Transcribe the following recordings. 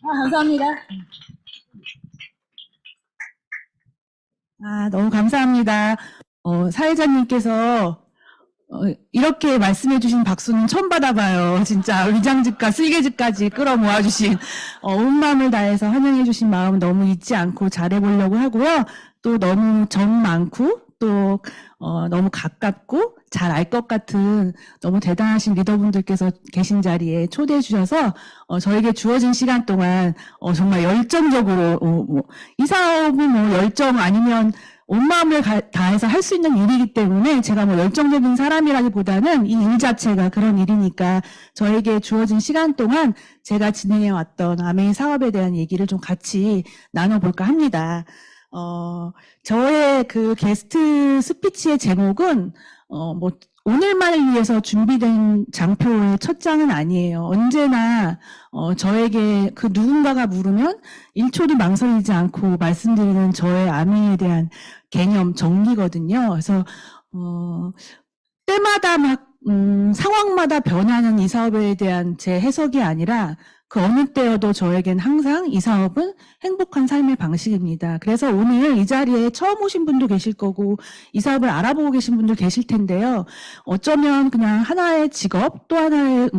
감사합니다. 너무 감사합니다. 사회자님께서 이렇게 말씀해 주신 박수는 처음 받아봐요. 진짜 위장직과 슬개직까지 끌어모아 주신 온 마음을 다해서 환영해 주신 마음 너무 잊지 않고 잘해보려고 하고요. 또 너무 정 많고 또 너무 가깝고 잘 알 것 같은 너무 대단하신 리더분들께서 계신 자리에 초대해 주셔서 저에게 주어진 시간 동안 정말 열정적으로 이 사업은 뭐 열정 아니면 온 마음을 다해서 할 수 있는 일이기 때문에 제가 뭐 열정적인 사람이라기보다는 이 일 자체가 그런 일이니까 저에게 주어진 시간 동안 제가 진행해왔던 아메이 사업에 대한 얘기를 좀 같이 나눠볼까 합니다. 저의 그 게스트 스피치의 제목은 뭐 오늘만을 위해서 준비된 장표의 첫 장은 아니에요. 언제나 저에게 그 누군가가 물으면 1초도 망설이지 않고 말씀드리는 저의 아메이에 대한 개념 정리거든요. 그래서 때마다 막 상황마다 변하는 이 사업에 대한 제 해석이 아니라 그 어느 때여도 저에겐 항상 이 사업은 행복한 삶의 방식입니다. 그래서 오늘 이 자리에 처음 오신 분도 계실 거고 이 사업을 알아보고 계신 분도 계실 텐데요. 어쩌면 그냥 하나의 직업 또 하나의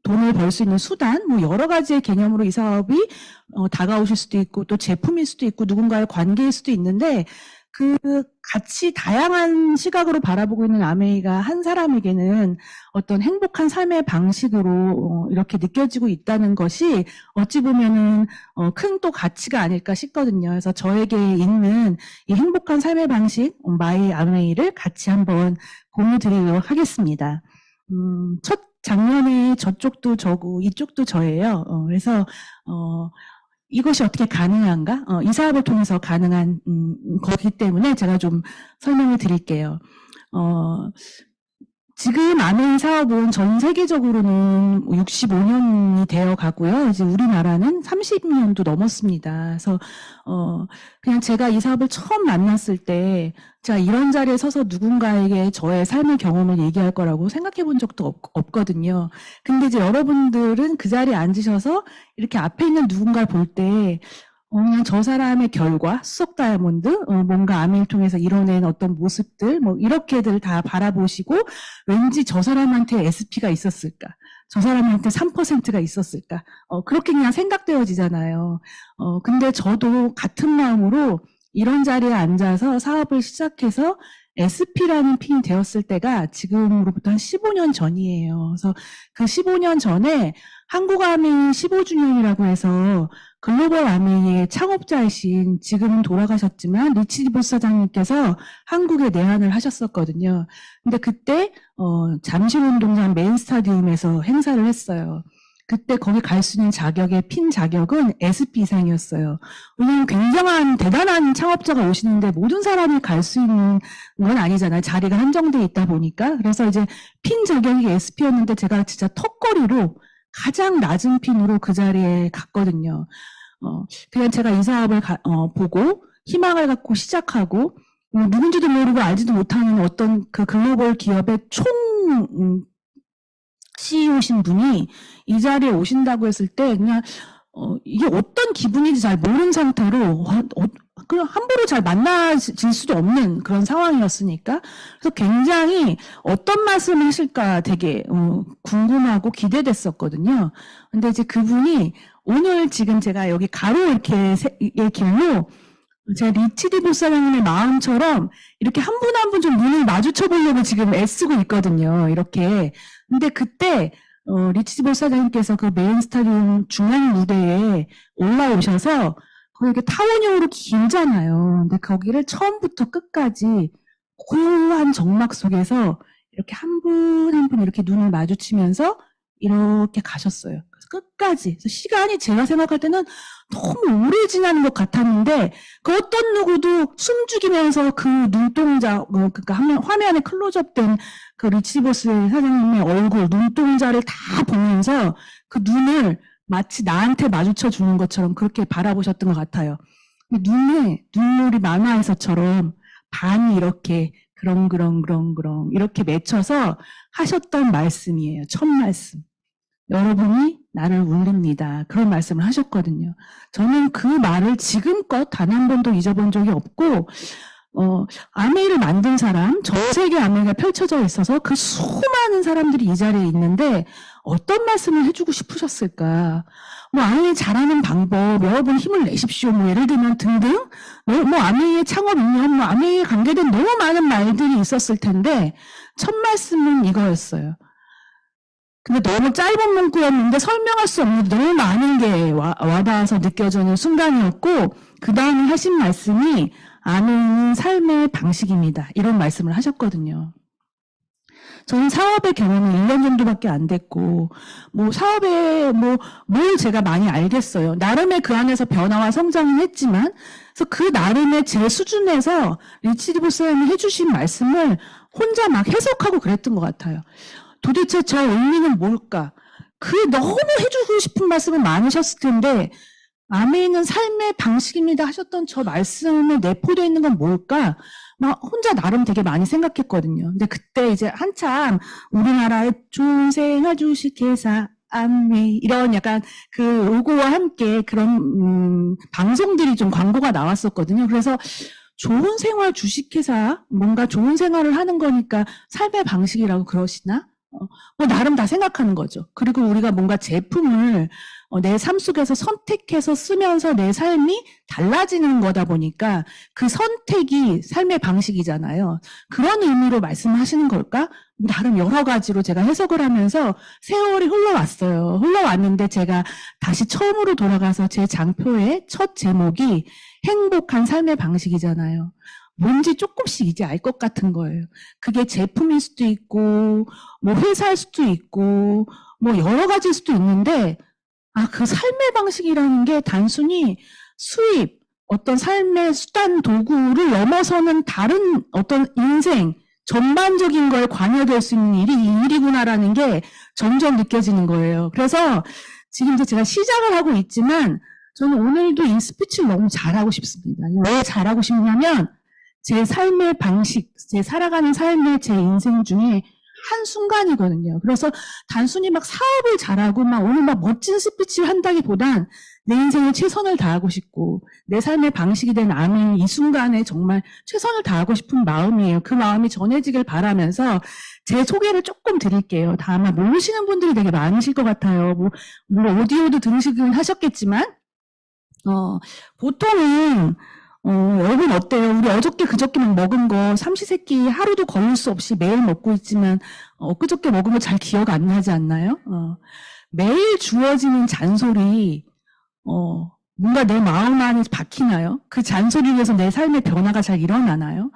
돈을 벌 수 있는 수단 뭐 여러 가지의 개념으로 이 사업이 다가오실 수도 있고 또 제품일 수도 있고 누군가의 관계일 수도 있는데 그 같이 다양한 시각으로 바라보고 있는 아메이가 한 사람에게는 어떤 행복한 삶의 방식으로 이렇게 느껴지고 있다는 것이 어찌 보면은 큰 또 가치가 아닐까 싶거든요. 그래서 저에게 있는 이 행복한 삶의 방식 마이 아메이를 같이 한번 공유 드리도록 하겠습니다. 첫 장면에 저쪽도 저고 이쪽도 저예요. 그래서 이것이 어떻게 가능한가? 이 사업을 통해서 가능한 거기 때문에 제가 좀 설명을 드릴게요. 지금 아메이 사업은 전 세계적으로는 65년이 되어 가고요. 이제 우리나라는 30년도 넘었습니다. 그래서 그냥 제가 이 사업을 처음 만났을 때 제가 이런 자리에 서서 누군가에게 저의 삶의 경험을 얘기할 거라고 생각해 본 적도 없거든요. 근데 이제 여러분들은 그 자리에 앉으셔서 이렇게 앞에 있는 누군가를 볼 때 그냥 저 사람의 결과, 수석 다이아몬드, 뭔가 아메이를 통해서 이뤄낸 어떤 모습들, 뭐 이렇게들 다 바라보시고 왠지 저 사람한테 SP가 있었을까? 저 사람한테 3%가 있었을까? 그렇게 그냥 생각되어지잖아요. 근데 저도 같은 마음으로 이런 자리에 앉아서 사업을 시작해서 SP라는 핀이 되었을 때가 지금으로부터 한 15년 전이에요. 그래서 그 15년 전에 한국아메이 15주년이라고 해서 글로벌 아메이의 창업자이신 지금은 돌아가셨지만 리치 디보스 사장님께서 한국에 내한을 하셨었거든요. 근데 그때 잠실운동장 메인 스타디움에서 행사를 했어요. 그때 거기 갈 수 있는 자격의 핀 자격은 SP 이상이었어요. 왜냐하면 굉장한 대단한 창업자가 오시는데 모든 사람이 갈 수 있는 건 아니잖아요. 자리가 한정돼 있다 보니까. 그래서 이제 핀 자격이 SP였는데 제가 진짜 턱걸이로 가장 낮은 핀으로 그 자리에 갔거든요. 그냥 제가 이 사업을 보고 희망을 갖고 시작하고 누군지도 모르고 알지도 못하는 어떤 그 글로벌 기업의 총 CEO신 분이 이 자리에 오신다고 했을 때 그냥 이게 어떤 기분인지 잘 모르는 상태로 그냥 함부로 잘 만나질 수도 없는 그런 상황이었으니까 그래서 굉장히 어떤 말씀을 하실까 되게 궁금하고 기대됐었거든요. 근데 이제 그분이 오늘 지금 제가 여기 가로 이렇게 의 길로 제가 리치 디보스 사장님의 마음처럼 이렇게 한 분 한 분 좀 눈을 마주쳐 보려고 지금 애쓰고 있거든요. 이렇게. 근데 그때 리치 디보스 사장님께서 그 메인 스타디움 중앙 무대에 올라오셔서 거기 이렇게 타원형으로 길잖아요. 근데 거기를 처음부터 끝까지 고요한 정막 속에서 이렇게 한 분 한 분 이렇게 눈을 마주치면서 이렇게 가셨어요. 그래서 끝까지. 그래서 시간이 제가 생각할 때는 너무 오래 지나는 것 같았는데 그 어떤 누구도 숨죽이면서 그 눈동자, 그러니까 화면에 클로즈업된 그 리치보스 사장님의 얼굴, 눈동자를 다 보면서 그 눈을 마치 나한테 마주쳐 주는 것처럼 그렇게 바라보셨던 것 같아요. 눈에 눈물이 만화에서처럼 반이 이렇게 그렁그렁 이렇게 맺혀서 하셨던 말씀이에요. 첫 말씀. 여러분이 나를 울립니다. 그런 말씀을 하셨거든요. 저는 그 말을 지금껏 단 한 번도 잊어본 적이 없고, 아메이를 만든 사람, 전 세계 아메이가 펼쳐져 있어서 그 수많은 사람들이 이 자리에 있는데 어떤 말씀을 해주고 싶으셨을까? 뭐 아메이 잘하는 방법, 여러분 힘을 내십시오. 뭐 예를 들면 등등, 뭐 아메이의 창업 이념, 뭐 아메이에 관계된 너무 많은 말들이 있었을 텐데 첫 말씀은 이거였어요. 근데 너무 짧은 문구였는데 설명할 수 없는 너무 많은 게 와닿아서 느껴지는 순간이었고, 그 다음에 하신 말씀이 아메이는 삶의 방식입니다. 이런 말씀을 하셨거든요. 저는 사업의 경험이 1년 정도밖에 안 됐고, 뭐 사업에 뭘 제가 많이 알겠어요. 나름의 그 안에서 변화와 성장은 했지만, 그래서 그 나름의 제 수준에서 리치디보 쌤이 해주신 말씀을 혼자 막 해석하고 그랬던 것 같아요. 도대체 저 의미는 뭘까? 그 너무 해주고 싶은 말씀은 많으셨을 텐데, 아메이는 삶의 방식입니다 하셨던 저 말씀에 내포되어 있는 건 뭘까? 막 혼자 나름 되게 많이 생각했거든요. 근데 그때 이제 한참 우리나라의 좋은 생활 주식회사 아메이 이런 약간 그 로고와 함께 그런 방송들이 좀 광고가 나왔었거든요. 그래서 좋은 생활 주식회사, 뭔가 좋은 생활을 하는 거니까 삶의 방식이라고 그러시나? 뭐 나름 다 생각하는 거죠. 그리고 우리가 뭔가 제품을 내 삶 속에서 선택해서 쓰면서 내 삶이 달라지는 거다 보니까 그 선택이 삶의 방식이잖아요. 그런 의미로 말씀하시는 걸까? 나름 여러 가지로 제가 해석을 하면서 세월이 흘러왔어요. 흘러왔는데 제가 다시 처음으로 돌아가서 제 장표의 첫 제목이 행복한 삶의 방식이잖아요. 뭔지 조금씩 이제 알 것 같은 거예요. 그게 제품일 수도 있고, 뭐 회사일 수도 있고, 뭐 여러 가지일 수도 있는데, 그 삶의 방식이라는 게 단순히 수입, 어떤 삶의 수단 도구를 넘어서는 다른 어떤 인생, 전반적인 거에 관여될 수 있는 일이 이 일이구나라는 게 점점 느껴지는 거예요. 그래서 지금 제가 시작을 하고 있지만, 저는 오늘도 이 스피치를 너무 잘하고 싶습니다. 왜 잘하고 싶냐면, 제 삶의 방식, 제 살아가는 삶의 제 인생 중에 한순간이거든요. 그래서 단순히 막 사업을 잘하고 막 오늘 막 멋진 스피치를 한다기보단 내 인생에 최선을 다하고 싶고 내 삶의 방식이 된 아멘 이 순간에 정말 최선을 다하고 싶은 마음이에요. 그 마음이 전해지길 바라면서 제 소개를 조금 드릴게요. 다 아마 모르시는 분들이 되게 많으실 것 같아요. 물론 오디오도 들으시긴 하셨겠지만 보통은 여러분 어때요? 우리 어저께 그저께만 먹은 거 삼시세끼 하루도 걸릴 수 없이 매일 먹고 있지만 그저께 먹은 거 잘 기억 안 나지 않나요? 매일 주어지는 잔소리 뭔가 내 마음 안에 박히나요? 그 잔소리에 의해서 내 삶의 변화가 잘 일어나나요?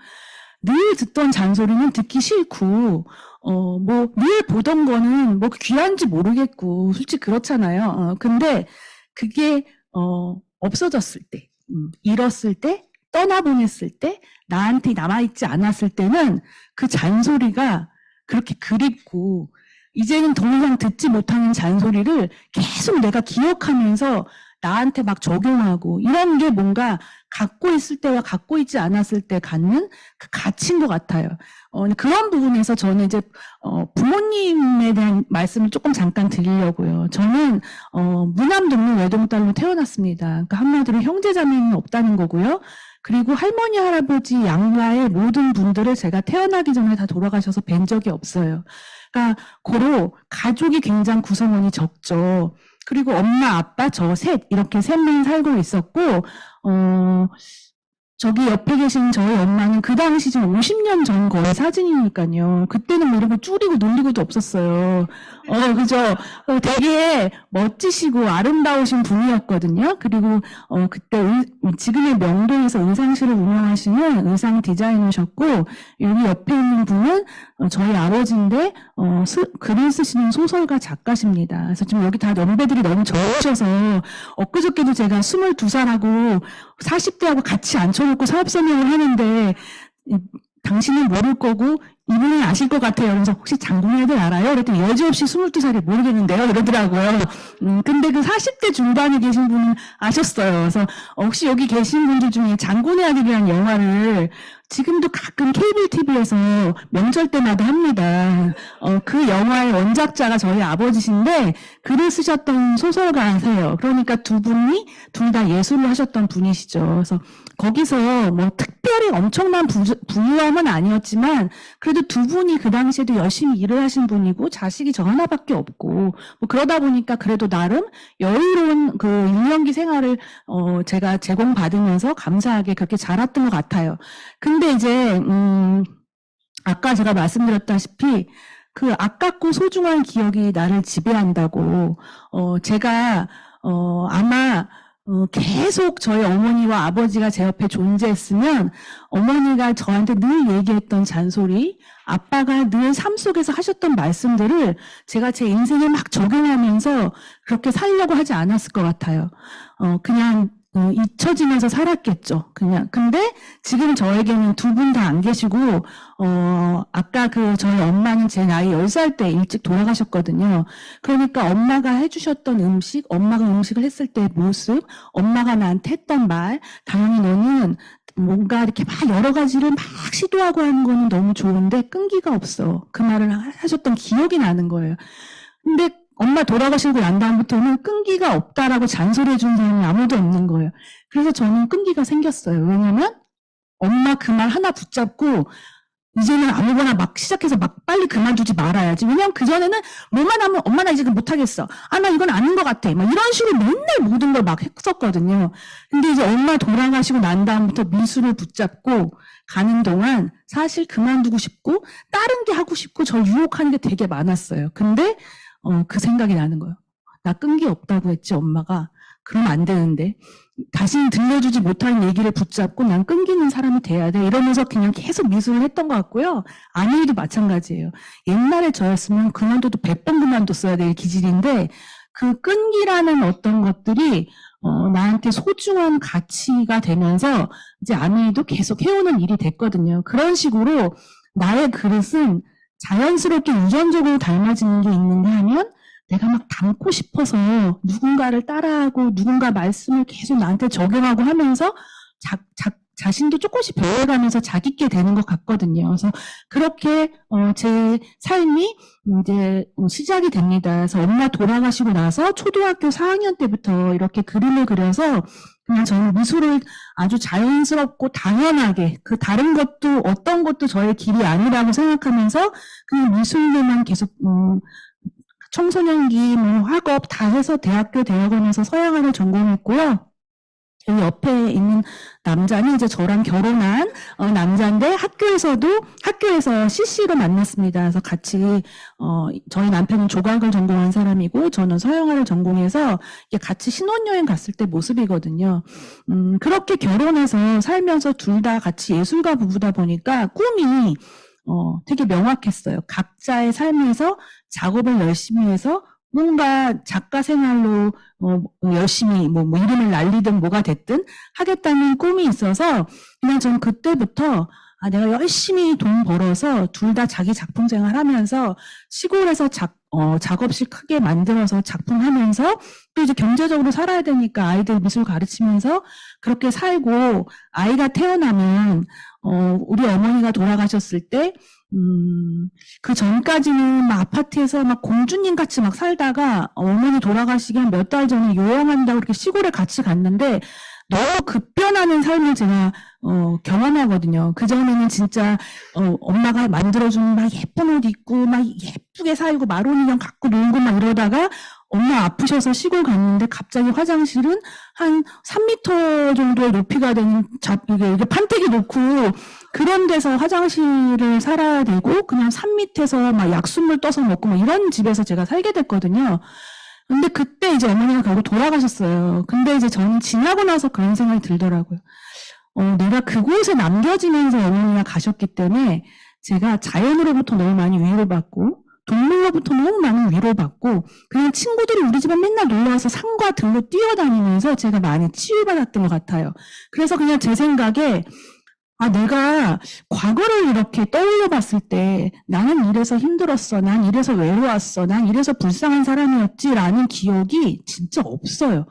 늘 듣던 잔소리는 듣기 싫고 늘 보던 거는 뭐 귀한지 모르겠고 솔직히 그렇잖아요. 근데 그게 없어졌을 때 잃었을 때, 떠나보냈을 때, 나한테 남아있지 않았을 때는 그 잔소리가 그렇게 그립고 이제는 더 이상 듣지 못하는 잔소리를 계속 내가 기억하면서 나한테 막 적용하고 이런 게 뭔가 갖고 있을 때와 갖고 있지 않았을 때 갖는 그 가치인 것 같아요. 그런 부분에서 저는 이제 부모님에 대한 말씀을 조금 잠깐 드리려고요. 저는 무남동물 외동딸로 태어났습니다. 그러니까 한마디로 형제자매는 없다는 거고요. 그리고 할머니, 할아버지, 양가의 모든 분들을 제가 태어나기 전에 다 돌아가셔서 뵌 적이 없어요. 그러니까 고로 가족이 굉장히 구성원이 적죠. 그리고 엄마, 아빠, 저 셋 이렇게 셋만 살고 있었고 저기 옆에 계신 저희 엄마는 그 당시 지금 50년 전 거의 사진이니까요. 그때는 뭐 이런 거 줄이고 놀리고도 없었어요. 그죠? 되게 멋지시고 아름다우신 분이었거든요. 그리고 그때 지금의 명동에서 의상실을 운영하시는 의상 디자이너셨고 여기 옆에 있는 분은 저희 아버지인데 글을 쓰시는 소설가 작가십니다. 그래서 지금 여기 다 연배들이 너무 적으셔서 엊그저께도 제가 22살하고 40대하고 같이 앉혀놓고 사업 설명을 하는데 당신은 모를 거고 이분은 아실 것 같아요. 그래서 혹시 장군의 애들 알아요? 그랬더니 여지없이 22살이 모르겠는데요. 이러더라고요. 근데 그 40대 중반에 계신 분은 아셨어요. 그래서 혹시 여기 계신 분들 중에 장군의 아들이라는 영화를 지금도 가끔 케이블 TV에서 명절 때마다 합니다. 그 영화의 원작자가 저희 아버지신데 글을 쓰셨던 소설가세요. 그러니까 두 분이 둘 다 예술을 하셨던 분이시죠. 그래서 거기서 뭐 특별히 엄청난 부유함은 아니었지만 그래도 두 분이 그 당시에도 열심히 일을 하신 분이고 자식이 저 하나밖에 없고 뭐 그러다 보니까 그래도 나름 여유로운 그 유년기 생활을 제가 제공받으면서 감사하게 그렇게 자랐던 것 같아요. 근데 이제 아까 제가 말씀드렸다시피 그 아깝고 소중한 기억이 나를 지배한다고 제가 아마 계속 저희 어머니와 아버지가 제 옆에 존재했으면 어머니가 저한테 늘 얘기했던 잔소리, 아빠가 늘 삶 속에서 하셨던 말씀들을 제가 제 인생에 막 적용하면서 그렇게 살려고 하지 않았을 것 같아요. 그냥 잊혀지면서 살았겠죠. 그냥. 근데 지금 저에게는 두 분 다 안 계시고, 아까 저희 엄마는 제 나이 10살 때 일찍 돌아가셨거든요. 그러니까 엄마가 해주셨던 음식, 엄마가 음식을 했을 때의 모습, 엄마가 나한테 했던 말, 당연히 너는 뭔가 이렇게 막 여러 가지를 막 시도하고 하는 거는 너무 좋은데 끈기가 없어. 그 말을 하셨던 기억이 나는 거예요. 근데 엄마 돌아가시고 난 다음부터는 끈기가 없다라고 잔소리해 준 사람이 아무도 없는 거예요. 그래서 저는 끈기가 생겼어요. 왜냐면 엄마 그 말 하나 붙잡고 이제는 아무거나 막 시작해서 막 빨리 그만두지 말아야지. 왜냐면 그전에는 뭐만 하면 엄마 나 이제 못하겠어. 아, 나 이건 아닌 것 같아. 막 이런 식으로 맨날 모든 걸 막 했었거든요. 근데 이제 엄마 돌아가시고 난 다음부터 미술을 붙잡고 가는 동안 사실 그만두고 싶고 다른 게 하고 싶고 저 유혹하는 게 되게 많았어요. 근데 그 생각이 나는 거예요. 나 끈기 없다고 했지, 엄마가. 그러면 안 되는데. 다시는 들려주지 못하는 얘기를 붙잡고 난 끈기 있는 사람이 돼야 돼. 이러면서 그냥 계속 미술을 했던 것 같고요. 아내도 마찬가지예요. 옛날에 저였으면 그만둬도 100번 그만뒀어야 될 기질인데 그 끈기라는 어떤 것들이 나한테 소중한 가치가 되면서 이제 아내도 계속 해오는 일이 됐거든요. 그런 식으로 나의 그릇은 자연스럽게 유전적으로 닮아지는 게 있는가 하면 내가 막 닮고 싶어서 누군가를 따라하고 누군가 말씀을 계속 나한테 적용하고 하면서 자신도 조금씩 배워가면서 자기께 되는 것 같거든요. 그래서 그렇게 제 삶이 이제 시작이 됩니다. 그래서 엄마 돌아가시고 나서 초등학교 4학년 때부터 이렇게 그림을 그려서 그냥 저는 미술을 아주 자연스럽고 당연하게 그 다른 것도 어떤 것도 저의 길이 아니라고 생각하면서 그냥 미술로만 계속 청소년기, 학업 다 해서 대학교 대학원에서 서양화를 전공했고요. 여기 옆에 있는 남자는 이제 저랑 결혼한 남자인데 학교에서 CC로 만났습니다. 그래서 같이 저희 남편은 조각을 전공한 사람이고 저는 서양화를 전공해서 같이 신혼여행 갔을 때 모습이거든요. 그렇게 결혼해서 살면서 둘 다 같이 예술가 부부다 보니까 꿈이 되게 명확했어요. 각자의 삶에서 작업을 열심히 해서 뭔가 작가 생활로 열심히 이름을 날리든 뭐가 됐든 하겠다는 꿈이 있어서 그냥 전 그때부터 내가 열심히 돈 벌어서 둘 다 자기 작품 생활하면서 시골에서 작업실 크게 만들어서 작품하면서 또 이제 경제적으로 살아야 되니까 아이들 미술 가르치면서 그렇게 살고 아이가 태어나면 우리 어머니가 돌아가셨을 때 그 전까지는 막 아파트에서 막 공주님 같이 막 살다가 어머니 돌아가시기 한 몇 달 전에 요양한다고 이렇게 시골에 같이 갔는데 너무 급변하는 삶을 제가 경험하거든요. 그전에는 진짜 엄마가 만들어준 막 예쁜 옷 입고 막 예쁘게 살고 마론 인형 갖고 놀고 막 이러다가 엄마 아프셔서 시골 갔는데 갑자기 화장실은 한 3m 정도의 높이가 되는 이게 판때기 놓고 그런 데서 화장실을 살아야 되고 그냥 산 밑에서 막 약수물 떠서 먹고 막 이런 집에서 제가 살게 됐거든요. 근데 그때 이제 어머니가 결국 돌아가셨어요. 근데 이제 저는 지나고 나서 그런 생각이 들더라고요. 내가 그곳에 남겨지면서 어머니가 가셨기 때문에 제가 자연으로부터 너무 많이 위로받고 동물로부터 너무 많이 위로받고 그냥 친구들이 우리 집에 맨날 놀러와서 산과 들로 뛰어다니면서 제가 많이 치유받았던 것 같아요. 그래서 그냥 제 생각에 내가 과거를 이렇게 떠올려 봤을 때 나는 이래서 힘들었어, 난 이래서 외로웠어, 난 이래서 불쌍한 사람이었지라는 기억이 진짜 없어요.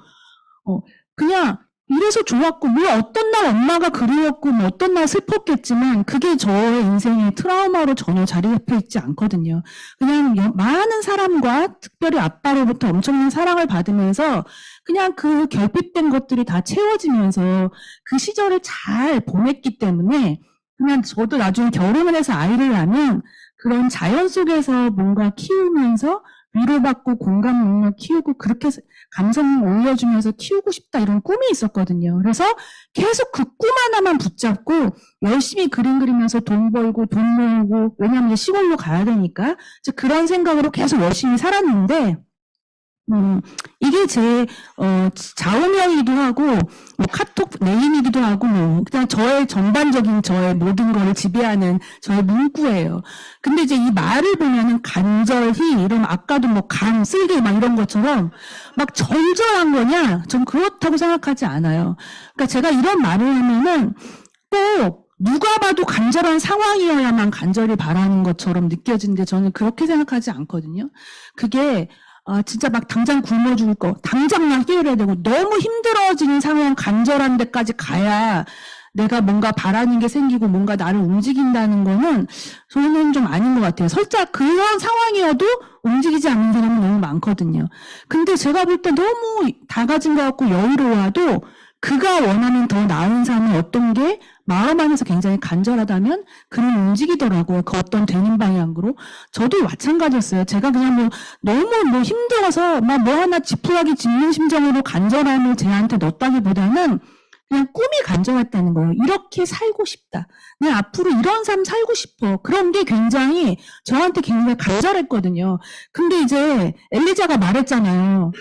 그냥 이래서 좋았고, 뭐 어떤 날 엄마가 그리웠고, 뭐 어떤 날 슬펐겠지만, 그게 저의 인생의 트라우마로 전혀 자리 잡혀 있지 않거든요. 그냥 많은 사람과 특별히 아빠로부터 엄청난 사랑을 받으면서, 그냥 그 결핍된 것들이 다 채워지면서 그 시절을 잘 보냈기 때문에, 그냥 저도 나중에 결혼을 해서 아이를 낳으면, 그런 자연 속에서 뭔가 키우면서, 위로받고 공감 능력 키우고 그렇게 감성 올려주면서 키우고 싶다 이런 꿈이 있었거든요. 그래서 계속 그 꿈 하나만 붙잡고 열심히 그림 그리면서 돈 벌고 돈 모으고 왜냐하면 시골로 가야 되니까 그런 생각으로 계속 열심히 살았는데 이게 제, 좌우명이기도 하고, 뭐, 카톡 네임이기도 하고, 뭐, 그냥 저의 전반적인 저의 모든 걸 지배하는 저의 문구예요. 근데 이제 이 말을 보면은 간절히, 이런 아까도 뭐, 쓸개 막 이런 것처럼 막 절절한 거냐? 전 그렇다고 생각하지 않아요. 그러니까 제가 이런 말을 하면은 꼭 누가 봐도 간절한 상황이어야만 간절히 바라는 것처럼 느껴지는데 저는 그렇게 생각하지 않거든요. 그게 진짜 막 당장 굶어 죽을 거, 당장 막 뛰어야 되고, 너무 힘들어지는 상황, 간절한 데까지 가야 내가 뭔가 바라는 게 생기고 뭔가 나를 움직인다는 거는 저는 좀 아닌 것 같아요. 살짝 그런 상황이어도 움직이지 않는 사람은 너무 많거든요. 근데 제가 볼 때 너무 다 가진 것 같고 여유로워도 그가 원하는 더 나은 삶이 어떤 게 마음 안에서 굉장히 간절하다면 그는 움직이더라고요. 그 어떤 되는 방향으로. 저도 마찬가지였어요. 제가 그냥 뭐 너무 뭐 힘들어서 막 뭐 하나 지푸라기 짚는 심정으로 간절함을 제한테 넣었다기보다는 그냥 꿈이 간절했다는 거예요. 이렇게 살고 싶다. 내가 앞으로 이런 삶 살고 싶어. 그런 게 굉장히 저한테 굉장히 간절했거든요. 근데 이제 엘리자가 말했잖아요.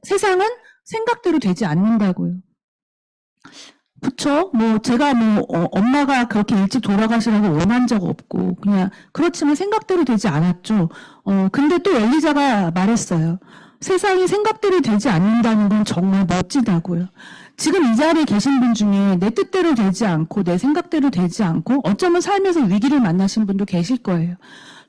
세상은 생각대로 되지 않는다고요. 그쵸? 뭐, 제가 뭐, 엄마가 그렇게 일찍 돌아가시라고 원한 적 없고, 그냥, 그렇지만 생각대로 되지 않았죠. 근데 또 엘리자가 말했어요. 세상이 생각대로 되지 않는다는 건 정말 멋지다고요. 지금 이 자리에 계신 분 중에 내 뜻대로 되지 않고, 내 생각대로 되지 않고, 어쩌면 삶에서 위기를 만나신 분도 계실 거예요.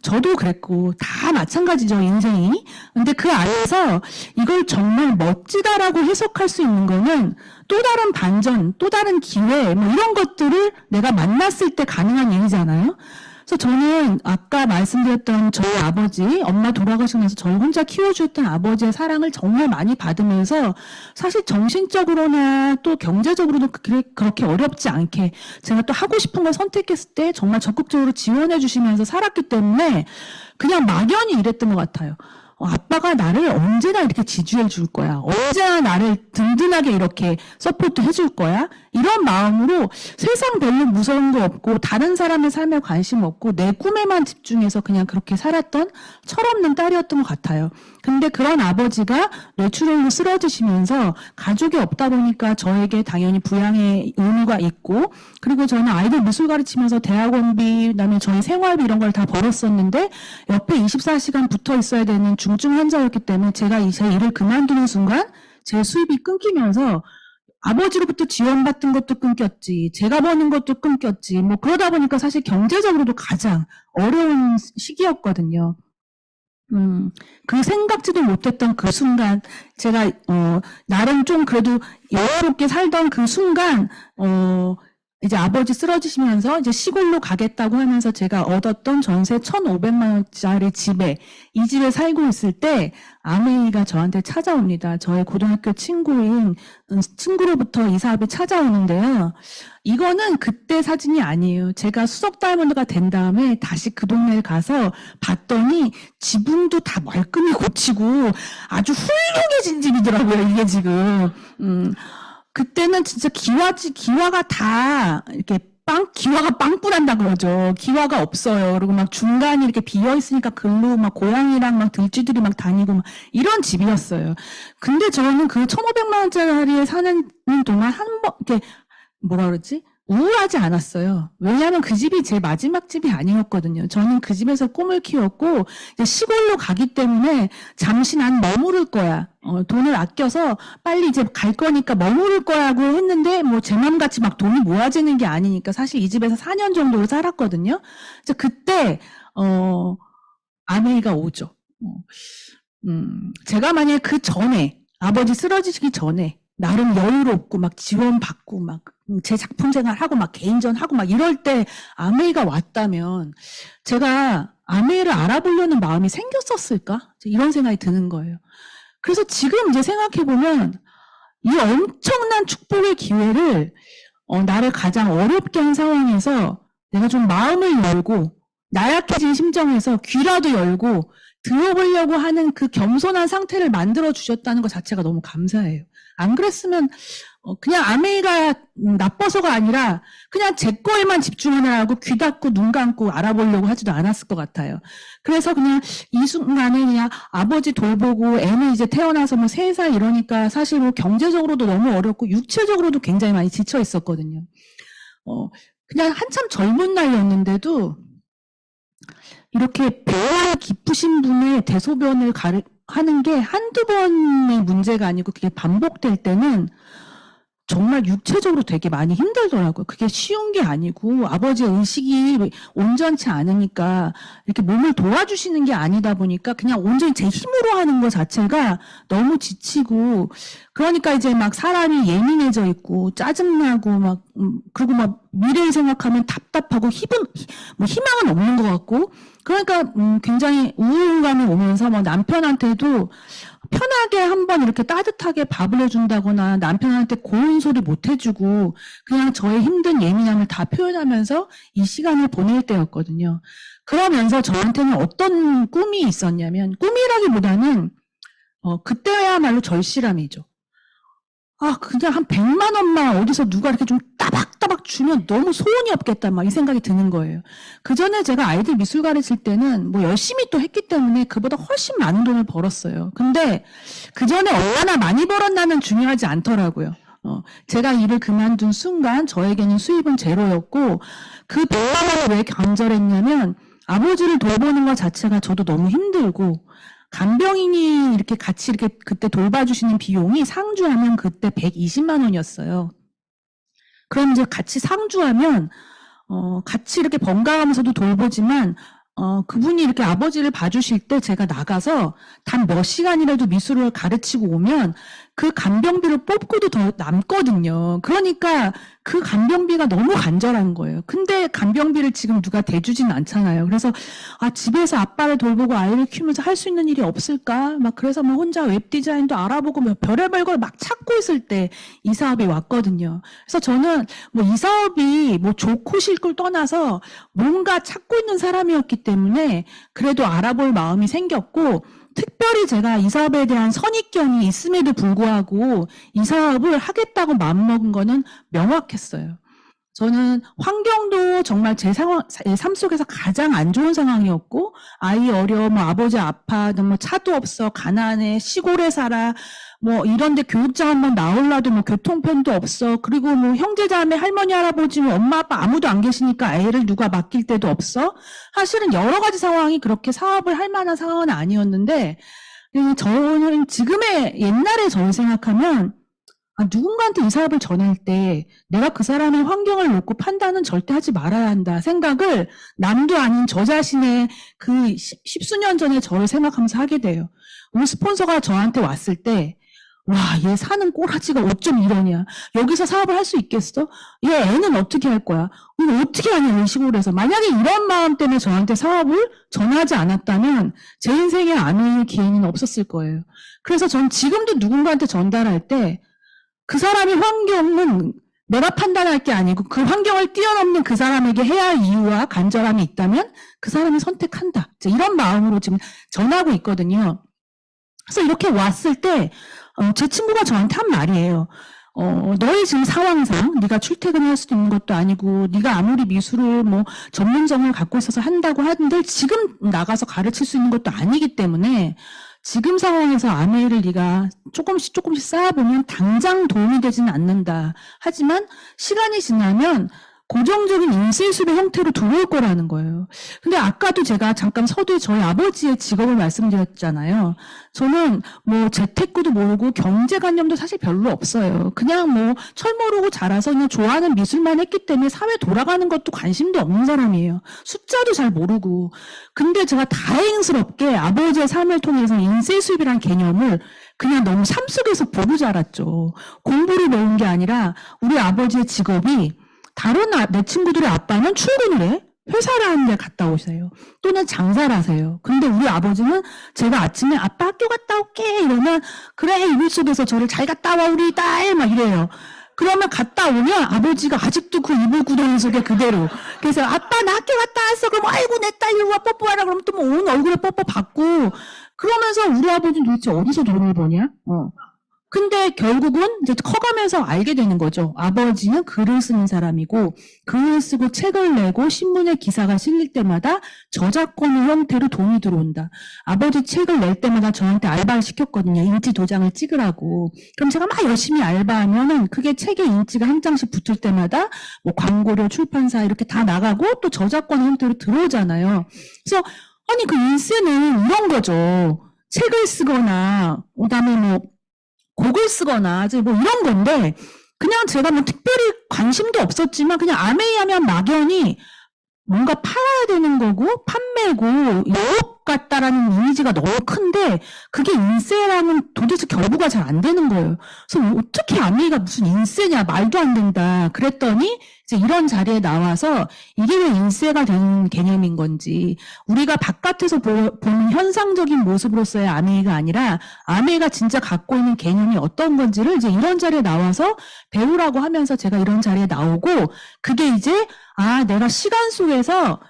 저도 그랬고 다 마찬가지죠, 인생이. 근데 그 안에서 이걸 정말 멋지다라고 해석할 수 있는 거는 또 다른 반전, 또 다른 기회 뭐 이런 것들을 내가 만났을 때 가능한 일이잖아요. 그래서 저는 아까 말씀드렸던 저희 아버지, 엄마 돌아가시면서 저를 혼자 키워주셨던 아버지의 사랑을 정말 많이 받으면서 사실 정신적으로나 또 경제적으로도 그렇게 어렵지 않게 제가 또 하고 싶은 걸 선택했을 때 정말 적극적으로 지원해 주시면서 살았기 때문에 그냥 막연히 이랬던 것 같아요. 아빠가 나를 언제나 이렇게 지지해 줄 거야. 언제나 나를 든든하게 이렇게 서포트 해줄 거야. 이런 마음으로 세상 별로 무서운 거 없고 다른 사람의 삶에 관심 없고 내 꿈에만 집중해서 그냥 그렇게 살았던 철없는 딸이었던 것 같아요. 근데 그런 아버지가 뇌출혈로 쓰러지시면서 가족이 없다 보니까 저에게 당연히 부양의 의무가 있고 그리고 저는 아이들 미술 가르치면서 대학원비 그다음에 저희 생활비 이런 걸 다 벌었었는데 옆에 24시간 붙어 있어야 되는 중증 환자였기 때문에 제가 제 일을 그만두는 순간 제 수입이 끊기면서 아버지로부터 지원받던 것도 끊겼지, 제가 버는 것도 끊겼지, 뭐 그러다 보니까 사실 경제적으로도 가장 어려운 시기였거든요. 그 생각지도 못했던 그 순간, 제가, 나름 좀 그래도 여유롭게 살던 그 순간, 이제 아버지 쓰러지시면서 이제 시골로 가겠다고 하면서 제가 얻었던 전세 1,500만 원짜리 집에, 이 집에 살고 있을 때 아메이가 저한테 찾아옵니다. 저의 고등학교 친구로부터 이 사업이 찾아오는데요. 이거는 그때 사진이 아니에요. 제가 수석 다이아몬드가 된 다음에 다시 그 동네에 가서 봤더니 지붕도 다 말끔히 고치고 아주 훌륭해진 집이더라고요, 이게 지금. 그때는 진짜 기와가 다 이렇게 기와가 빵꾸난다 그러죠. 기와가 없어요. 그리고 막 중간이 이렇게 비어 있으니까 글로 막 고양이랑 막 들쥐들이 막 다니고 막 이런 집이었어요. 근데 저는 그 1,500만 원짜리에 사는 동안 이렇게 뭐라 그러지? 우울하지 않았어요. 왜냐하면 그 집이 제 마지막 집이 아니었거든요. 저는 그 집에서 꿈을 키웠고 이제 시골로 가기 때문에 잠시 난 머무를 거야. 돈을 아껴서 빨리 이제 갈 거니까 머무를 거라고 했는데 뭐 제 맘같이 막 돈이 모아지는 게 아니니까 사실 이 집에서 4년 정도를 살았거든요. 그래서 그때 아메이가 오죠. 제가 만약에 그 전에 아버지 쓰러지시기 전에 나름 여유롭고 막 지원받고 막 제 작품 생활하고 막 개인전하고 막 이럴 때 아메이가 왔다면 제가 아메이를 알아보려는 마음이 생겼었을까? 이런 생각이 드는 거예요. 그래서 지금 이제 생각해보면 이 엄청난 축복의 기회를 나를 가장 어렵게 한 상황에서 내가 좀 마음을 열고 나약해진 심정에서 귀라도 열고 들어보려고 하는 그 겸손한 상태를 만들어 주셨다는 것 자체가 너무 감사해요. 안 그랬으면 그냥 아메이가 나빠서가 아니라 그냥 제 거에만 집중하느라고 귀 닫고 눈 감고 알아보려고 하지도 않았을 것 같아요. 그래서 그냥 이 순간에 그냥 아버지 돌보고 애는 이제 태어나서 뭐 3살 이러니까 사실 뭐 경제적으로도 너무 어렵고 육체적으로도 굉장히 많이 지쳐 있었거든요. 그냥 한참 젊은 나이였는데도 이렇게 배와 깊으신 분의 대소변을 하는 게 한두 번의 문제가 아니고 그게 반복될 때는 정말 육체적으로 되게 많이 힘들더라고요. 그게 쉬운 게 아니고 아버지의 의식이 온전치 않으니까 이렇게 몸을 도와주시는 게 아니다 보니까 그냥 온전히 제 힘으로 하는 것 자체가 너무 지치고 그러니까 이제 막 사람이 예민해져 있고 짜증나고 막 그리고 막 미래를 생각하면 답답하고 희망은 없는 것 같고 그러니까 굉장히 우울감이 오면서 뭐 남편한테도 편하게 한번 이렇게 따뜻하게 밥을 해준다거나 남편한테 고운 소리 못 해주고 그냥 저의 힘든 예민함을 다 표현하면서 이 시간을 보낼 때였거든요. 그러면서 저한테는 어떤 꿈이 있었냐면 꿈이라기보다는 그때야말로 절실함이죠. 그냥 한 100만 원만 어디서 누가 이렇게 좀 따박따박 주면 너무 소원이 없겠다, 막 이 생각이 드는 거예요. 그 전에 제가 아이들 미술 가르칠 때는 뭐 열심히 또 했기 때문에 그보다 훨씬 많은 돈을 벌었어요. 근데 그 전에 얼마나 많이 벌었나는 중요하지 않더라고요. 제가 일을 그만둔 순간 저에게는 수입은 제로였고 그 100만 원을 왜 간절했냐면 아버지를 돌보는 것 자체가 저도 너무 힘들고 간병인이 이렇게 같이 이렇게 그때 돌봐주시는 비용이 상주하면 그때 120만 원이었어요. 그럼 이제 같이 상주하면, 같이 이렇게 번갈아가면서도 돌보지만, 그분이 이렇게 아버지를 봐주실 때 제가 나가서 단 몇 시간이라도 미술을 가르치고 오면 그 간병비를 뽑고도 더 남거든요. 그러니까 그 간병비가 너무 간절한 거예요. 근데 간병비를 지금 누가 대주진 않잖아요. 그래서 집에서 아빠를 돌보고 아이를 키우면서 할 수 있는 일이 없을까? 막 그래서 뭐 혼자 웹 디자인도 알아보고 뭐 별의별 걸 막 찾고 있을 때 이 사업이 왔거든요. 그래서 저는 뭐 이 사업이 뭐 좋고 싫고를 떠나서 뭔가 찾고 있는 사람이었기 때문에 그래도 알아볼 마음이 생겼고 특별히 제가 이 사업에 대한 선입견이 있음에도 불구하고 이 사업을 하겠다고 마음먹은 거는 명확했어요. 저는 환경도 정말 제 삶 속에서 가장 안 좋은 상황이었고 아이 어려워, 뭐 아버지 아파, 뭐 차도 없어, 가난해, 시골에 살아, 뭐 이런데 교육장 한번 나올라도 뭐 교통편도 없어. 그리고 뭐 형제자매, 할머니, 할아버지, 뭐 엄마, 아빠 아무도 안 계시니까 애를 누가 맡길 데도 없어. 사실은 여러 가지 상황이 그렇게 사업을 할 만한 상황은 아니었는데 저는 지금의 옛날에 저를 생각하면 누군가한테 이 사업을 전할 때 내가 그 사람의 환경을 놓고 판단은 절대 하지 말아야 한다 생각을 남도 아닌 저 자신의 그 십수년 전에 저를 생각하면서 하게 돼요. 우리 스폰서가 저한테 왔을 때 와, 얘 사는 꼬라지가 어쩜 이러냐. 여기서 사업을 할 수 있겠어? 얘 애는 어떻게 할 거야? 이거 어떻게 하냐, 이 시골에서. 만약에 이런 마음 때문에 저한테 사업을 전하지 않았다면 제 인생에 아는 기회는 없었을 거예요. 그래서 전 지금도 누군가한테 전달할 때 그 사람의 환경은 내가 판단할 게 아니고 그 환경을 뛰어넘는 그 사람에게 해야 할 이유와 간절함이 있다면 그 사람이 선택한다. 이런 마음으로 지금 전하고 있거든요. 그래서 이렇게 왔을 때 제 친구가 저한테 한 말이에요. 너의 지금 상황상 네가 출퇴근할 수도 있는 것도 아니고 네가 아무리 미술을 뭐 전문성을 갖고 있어서 한다고 하는데 지금 나가서 가르칠 수 있는 것도 아니기 때문에 지금 상황에서 아메이를 네가 조금씩 쌓아보면 당장 도움이 되지는 않는다. 하지만 시간이 지나면 고정적인 인쇄수입의 형태로 들어올 거라는 거예요. 근데 아까도 제가 잠깐 서두에 저희 아버지의 직업을 말씀드렸잖아요. 저는 뭐 재테크도 모르고 경제관념도 사실 별로 없어요. 그냥 뭐 철 모르고 자라서 그냥 좋아하는 미술만 했기 때문에 사회 돌아가는 것도 관심도 없는 사람이에요. 숫자도 잘 모르고. 근데 제가 다행스럽게 아버지의 삶을 통해서 인쇄수입이라는 개념을 그냥 너무 삶 속에서 보고 자랐죠. 공부를 배운 게 아니라 우리 아버지의 직업이 다른 내 친구들의 아빠는 출근을 해. 회사를 하는 데 갔다 오세요. 또는 장사를 하세요. 근데 우리 아버지는 제가 아침에 아빠 학교 갔다 올게 이러면 그래 이불 속에서 저를 잘 갔다 와 우리 딸 막 이래요. 그러면 갔다 오면 아버지가 아직도 그 이불 구덩이 속에 그대로. 그래서 아빠 나 학교 갔다 왔어. 그럼 아이고 내 딸 이리 와 뽀뽀하라. 그러면 또 뭐 온 얼굴에 뽀뽀 받고 그러면서 우리 아버지는 도대체 어디서 돈을 버냐? 근데 결국은 이제 커가면서 알게 되는 거죠. 아버지는 글을 쓰는 사람이고 글을 쓰고 책을 내고 신문에 기사가 실릴 때마다 저작권의 형태로 돈이 들어온다. 아버지 책을 낼 때마다 저한테 알바를 시켰거든요. 인지 도장을 찍으라고. 그럼 제가 막 열심히 알바하면은 그게 책에 인지가 한 장씩 붙을 때마다 뭐 광고료, 출판사 이렇게 다 나가고 또 저작권의 형태로 들어오잖아요. 그래서 아니 그 인쇄는 이런 거죠. 책을 쓰거나 그다음에 뭐 곡을 쓰거나 뭐 이런 건데 그냥 제가 뭐 특별히 관심도 없었지만 그냥 아메이 하면 막연히 뭔가 팔아야 되는 거고 판매고 영업 같다라는 이미지가 너무 큰데 그게 인쇄랑은 도대체 결부가 잘 안 되는 거예요. 그래서 어떻게 아메이가 무슨 인쇄냐 말도 안 된다 그랬더니 이제 이런 자리에 나와서 이게 왜 인쇄가 되는 개념인 건지 우리가 바깥에서 보는 현상적인 모습으로서의 아메이가 아니라 아메이가 진짜 갖고 있는 개념이 어떤 건지를 이제 이런 자리에 나와서 배우라고 하면서 제가 이런 자리에 나오고 그게 이제 내가 시간 속에서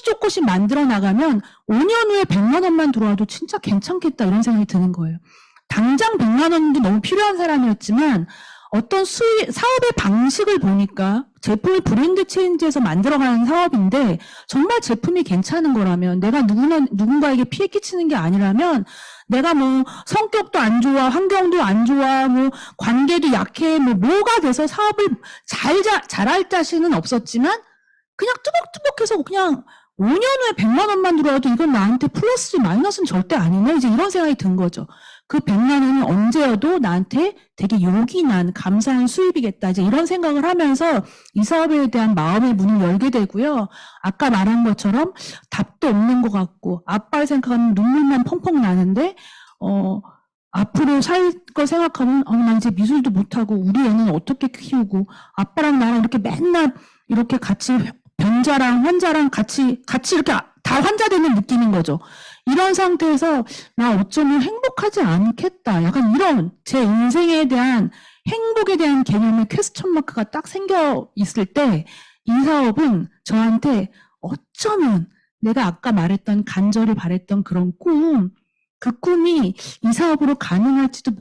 조금씩 만들어 나가면 5년 후에 100만 원만 들어와도 진짜 괜찮겠다 이런 생각이 드는 거예요. 당장 100만 원도 너무 필요한 사람이었지만 어떤 사업의 방식을 보니까 제품을 브랜드 체인지해서 만들어가는 사업인데 정말 제품이 괜찮은 거라면 내가 누군가에게 피해 끼치는 게 아니라면 내가 뭐 성격도 안 좋아, 환경도 안 좋아, 뭐 관계도 약해, 뭐가 돼서 사업을 잘할 자신은 없었지만 그냥 뚜벅뚜벅해서 그냥 5년 후에 100만 원만 들어와도 이건 나한테 플러스 마이너스는 절대 아니네. 이제 이런 생각이 든 거죠. 그 100만 원은 언제여도 나한테 되게 요긴한 감사한 수입이겠다. 이제 이런 생각을 하면서 이 사업에 대한 마음의 문을 열게 되고요. 아까 말한 것처럼 답도 없는 것 같고 아빠를 생각하면 눈물만 펑펑 나는데 앞으로 살 거 생각하면 나 이제 미술도 못하고 우리 애는 어떻게 키우고 아빠랑 나랑 이렇게 맨날 이렇게 같이 병자랑 환자랑 같이 이렇게 다 환자 되는 느낌인 거죠. 이런 상태에서 나 어쩌면 행복하지 않겠다. 약간 이런 제 인생에 대한 행복에 대한 개념의 퀘스천 마크가 딱 생겨 있을 때 이 사업은 저한테 어쩌면 내가 아까 말했던 간절히 바랬던 그런 그 꿈이 이 사업으로 가능할지도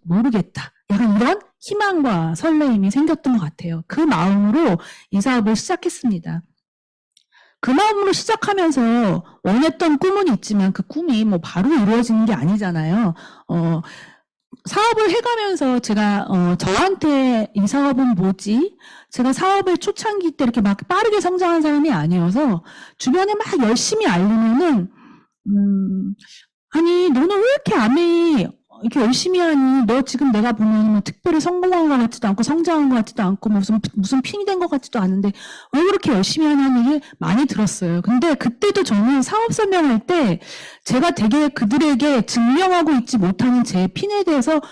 모르겠다. 약간 이런 희망과 설레임이 생겼던 것 같아요. 그 마음으로 이 사업을 시작했습니다. 그 마음으로 시작하면서 원했던 꿈은 있지만 그 꿈이 뭐 바로 이루어지는 게 아니잖아요. 사업을 해가면서 제가 저한테 이 사업은 뭐지? 제가 사업을 초창기 때 이렇게 막 빠르게 성장한 사람이 아니어서 주변에 막 열심히 알리면은 아니 너는 왜 이렇게 아메이 이렇게 열심히 하니? 너 지금 내가 보면 뭐 특별히 성공한 것 같지도 않고 성장한 것 같지도 않고 무슨 핀이 된 것 같지도 않은데 왜 그렇게 열심히 하냐는 얘기 많이 들었어요. 근데 그때도 저는 사업 설명할 때 제가 되게 그들에게 증명하고 있지 못하는 제 핀에 대해서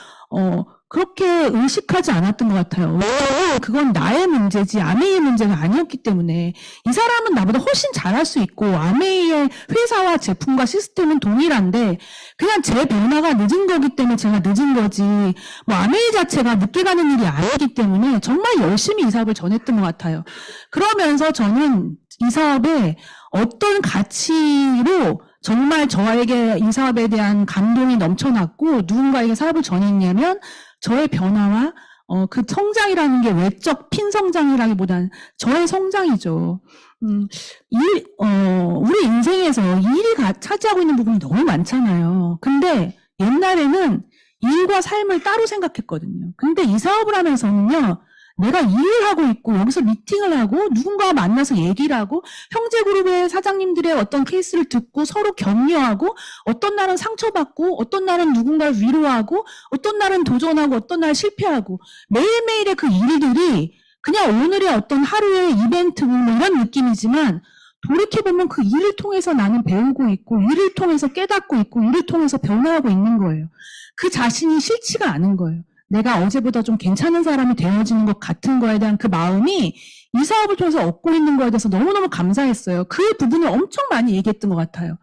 그렇게 의식하지 않았던 것 같아요. 왜? 그건 나의 문제지 아메이의 문제가 아니었기 때문에 이 사람은 나보다 훨씬 잘할 수 있고 아메이의 회사와 제품과 시스템은 동일한데 그냥 제 변화가 늦은 거기 때문에 제가 늦은 거지 뭐 아메이 자체가 늦게 가는 일이 아니기 때문에 정말 열심히 이 사업을 전했던 것 같아요. 그러면서 저는 이 사업에 어떤 가치로 정말 저에게 이 사업에 대한 감동이 넘쳐났고 누군가에게 사업을 전했냐면 저의 변화와 그 성장이라는 게 외적 핀 성장이라기보다는 저의 성장이죠. 우리 인생에서 일이 차지하고 있는 부분이 너무 많잖아요. 근데 옛날에는 일과 삶을 따로 생각했거든요. 근데 이 사업을 하면서는요, 내가 일을 하고 있고 여기서 미팅을 하고 누군가와 만나서 얘기를 하고 형제그룹의 사장님들의 어떤 케이스를 듣고 서로 격려하고 어떤 날은 상처받고 어떤 날은 누군가를 위로하고 어떤 날은 도전하고 어떤 날 실패하고 매일매일의 그 일들이 그냥 오늘의 어떤 하루의 이벤트 뭐 이런 느낌이지만 돌이켜보면 그 일을 통해서 나는 배우고 있고 일을 통해서 깨닫고 있고 일을 통해서 변화하고 있는 거예요. 그 자신이 싫지가 않은 거예요. 내가 어제보다 좀 괜찮은 사람이 되어지는 것 같은 거에 대한 그 마음이 이 사업을 통해서 얻고 있는 거에 대해서 너무너무 감사했어요. 그 부분을 엄청 많이 얘기했던 것 같아요.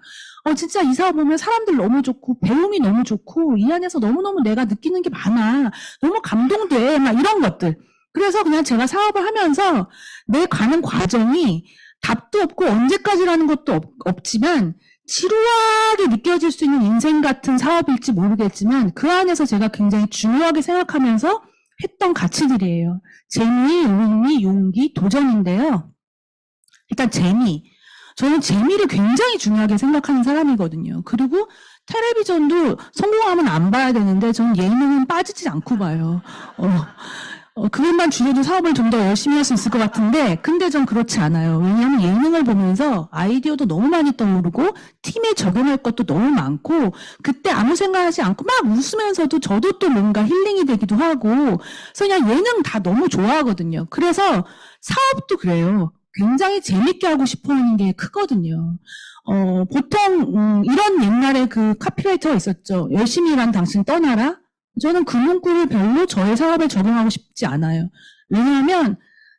진짜 이 사업 보면 사람들 너무 좋고 배움이 너무 좋고 이 안에서 너무너무 내가 느끼는 게 많아. 너무 감동돼. 막 이런 것들. 그래서 그냥 제가 사업을 하면서 내 가는 과정이 답도 없고 언제까지라는 것도 없지만 지루하게 느껴질 수 있는 인생 같은 사업일지 모르겠지만 그 안에서 제가 굉장히 중요하게 생각하면서 했던 가치들이에요. 재미, 의미, 용기, 도전인데요. 일단 재미. 저는 재미를 굉장히 중요하게 생각하는 사람이거든요. 그리고 텔레비전도 성공하면 안 봐야 되는데 저는 예능은 빠지지 않고 봐요. 그것만 줄여도 사업을 좀 더 열심히 할 수 있을 것 같은데 근데 전 그렇지 않아요. 왜냐하면 예능을 보면서 아이디어도 너무 많이 떠오르고 팀에 적용할 것도 너무 많고 그때 아무 생각하지 않고 막 웃으면서도 저도 또 뭔가 힐링이 되기도 하고 그래서 그냥 예능 다 너무 좋아하거든요. 그래서 사업도 그래요. 굉장히 재밌게 하고 싶어 하는 게 크거든요. 보통 이런 옛날에 그 카피라이터가 있었죠. 열심히 일한 당신 떠나라. 저는 그 문구를 별로 저의 사업에 적용하고 싶지 않아요. 왜냐하면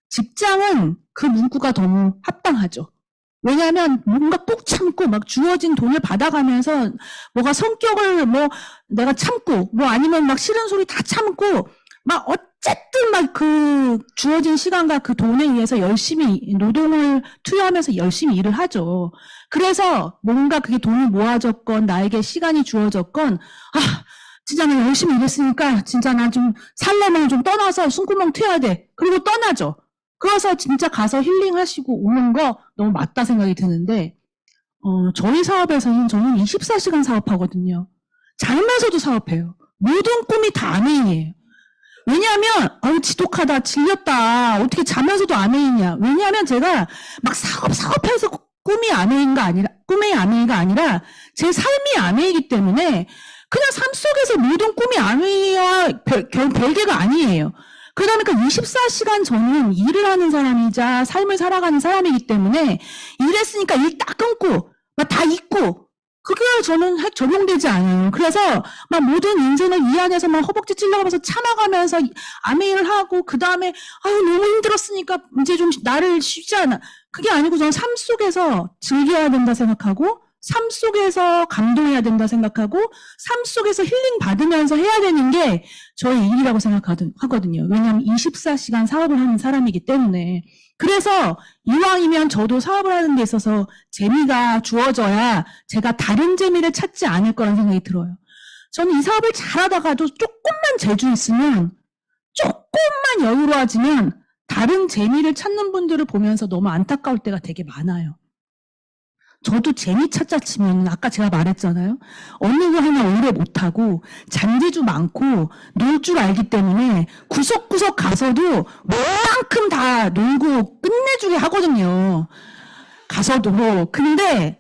직장은 그 문구가 너무 합당하죠. 왜냐하면 뭔가 꾹 참고 막 주어진 돈을 받아가면서 뭐가 성격을 뭐 내가 참고 뭐 아니면 막 싫은 소리 다 참고 막 어쨌든 막 그 주어진 시간과 그 돈에 의해서 열심히 노동을 투여하면서 열심히 일을 하죠. 그래서 뭔가 그게 돈이 모아졌건 나에게 시간이 주어졌건 진짜 나 열심히 일했으니까 진짜 나 좀 살려면 좀 떠나서 숨구멍 트여야 돼. 그리고 떠나죠. 그래서 진짜 가서 힐링하시고 오는 거 너무 맞다 생각이 드는데 저희 사업에서는 저는 24시간 사업하거든요. 자면서도 사업해요. 모든 꿈이 다 아메인이에요. 왜냐하면 지독하다, 질렸다, 어떻게 자면서도 아메인이야. 왜냐하면 제가 막 사업해서 꿈이 아메이가 아니라 제 삶이 아메이기 때문에 그냥 삶 속에서 모든 꿈이 아메이와 별개가 아니에요. 그러다 보니까 24시간 저는 일을 하는 사람이자 삶을 살아가는 사람이기 때문에 일했으니까 일 딱 끊고 막 다 잊고 그게 저는 적용되지 않아요. 그래서 막 모든 인생을 이 안에서 막 허벅지 찔러가면서 참아가면서 아메이를 하고 그 다음에 너무 힘들었으니까 이제 좀 나를 쉬지 않아. 그게 아니고 저는 삶 속에서 즐겨야 된다 생각하고 삶 속에서 감동해야 된다 생각하고 삶 속에서 힐링 받으면서 해야 되는 게 저의 일이라고 생각하거든요. 왜냐하면 24시간 사업을 하는 사람이기 때문에. 그래서 이왕이면 저도 사업을 하는 데 있어서 재미가 주어져야 제가 다른 재미를 찾지 않을 거라는 생각이 들어요. 저는 이 사업을 잘하다가도 조금만 재주 있으면 조금만 여유로워지면 다른 재미를 찾는 분들을 보면서 너무 안타까울 때가 되게 많아요. 저도 재미 찾자 치면 아까 제가 말했잖아요. 어느 거 하나 오래 못하고 잔디도 많고 놀 줄 알기 때문에 구석구석 가서도 웬만큼 다 놀고 끝내주게 하거든요. 가서도. 근데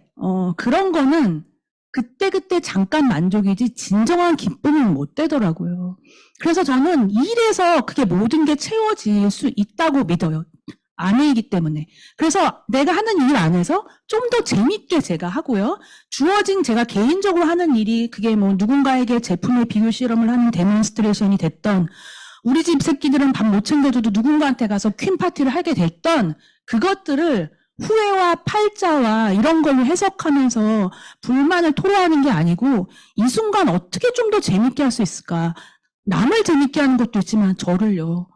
그런 거는 그때그때 잠깐 만족이지 진정한 기쁨은 못 되더라고요. 그래서 저는 일에서 그게 모든 게 채워질 수 있다고 믿어요. 아내이기 때문에. 그래서 내가 하는 일 안에서 좀 더 재밌게 제가 하고요. 주어진 제가 개인적으로 하는 일이 그게 뭐 누군가에게 제품의 비교 실험을 하는 데몬스트레이션이 됐던 우리 집 새끼들은 밥 못 챙겨줘도 누군가한테 가서 퀸 파티를 하게 됐던 그것들을 후회와 팔자와 이런 걸로 해석하면서 불만을 토로하는 게 아니고 이 순간 어떻게 좀 더 재밌게 할 수 있을까. 남을 재밌게 하는 것도 있지만 저를요.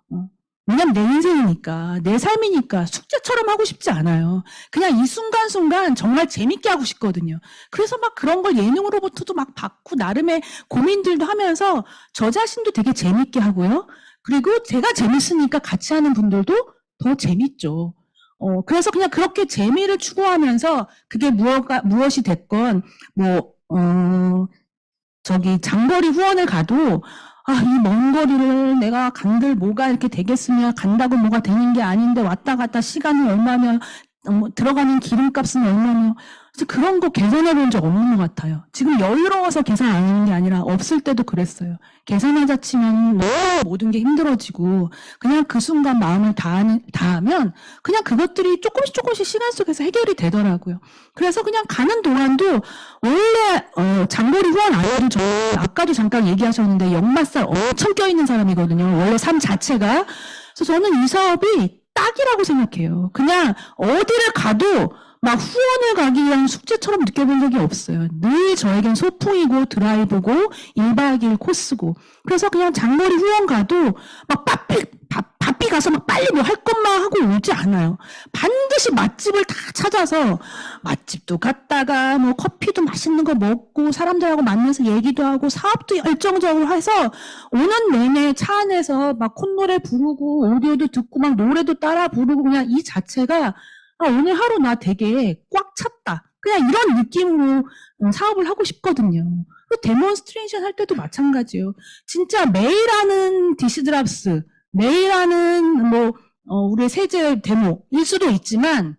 왜냐면 내 인생이니까, 내 삶이니까 숙제처럼 하고 싶지 않아요. 그냥 이 순간순간 정말 재밌게 하고 싶거든요. 그래서 막 그런 걸 예능으로부터도 막 받고 나름의 고민들도 하면서 저 자신도 되게 재밌게 하고요. 그리고 제가 재밌으니까 같이 하는 분들도 더 재밌죠. 그래서 그냥 그렇게 재미를 추구하면서 그게 무엇이 됐건, 장거리 후원을 가도 이 먼 거리를 내가 간들 뭐가 이렇게 되겠으며 간다고 뭐가 되는 게 아닌데 왔다 갔다 시간이 얼마며 들어가는 기름값은 얼마며 그런 거 계산해 본 적 없는 것 같아요. 지금 여유로워서 계산 안 하는 게 아니라 없을 때도 그랬어요. 계산하자 치면 너무 모든 게 힘들어지고 그냥 그 순간 마음을 다하면 그냥 그것들이 조금씩 시간 속에서 해결이 되더라고요. 그래서 그냥 가는 동안도 원래 장거리 후원 안 해도 저 아까도 잠깐 얘기하셨는데 역마살 엄청 껴있는 사람이거든요. 원래 삶 자체가. 그래서 저는 이 사업이 딱이라고 생각해요. 그냥 어디를 가도 막 후원을 가기 위한 숙제처럼 느껴본 적이 없어요. 늘 저에겐 소풍이고 드라이브고 1박 2일 코스고. 그래서 그냥 장거리 후원 가도 막 바삐 가서 막 빨리 뭐 할 것만 하고 오지 않아요. 반드시 맛집을 다 찾아서 맛집도 갔다가 뭐 커피도 맛있는 거 먹고 사람들하고 만나서 얘기도 하고 사업도 열정적으로 해서 오는 내내 차 안에서 막 콧노래 부르고 오디오도 듣고 막 노래도 따라 부르고 그냥 이 자체가 오늘 하루 나 되게 꽉 찼다. 그냥 이런 느낌으로 사업을 하고 싶거든요. 데몬스트레이션 할 때도 마찬가지예요. 진짜 매일 하는 디시드랍스, 매일 하는 우리 세제 데모일 수도 있지만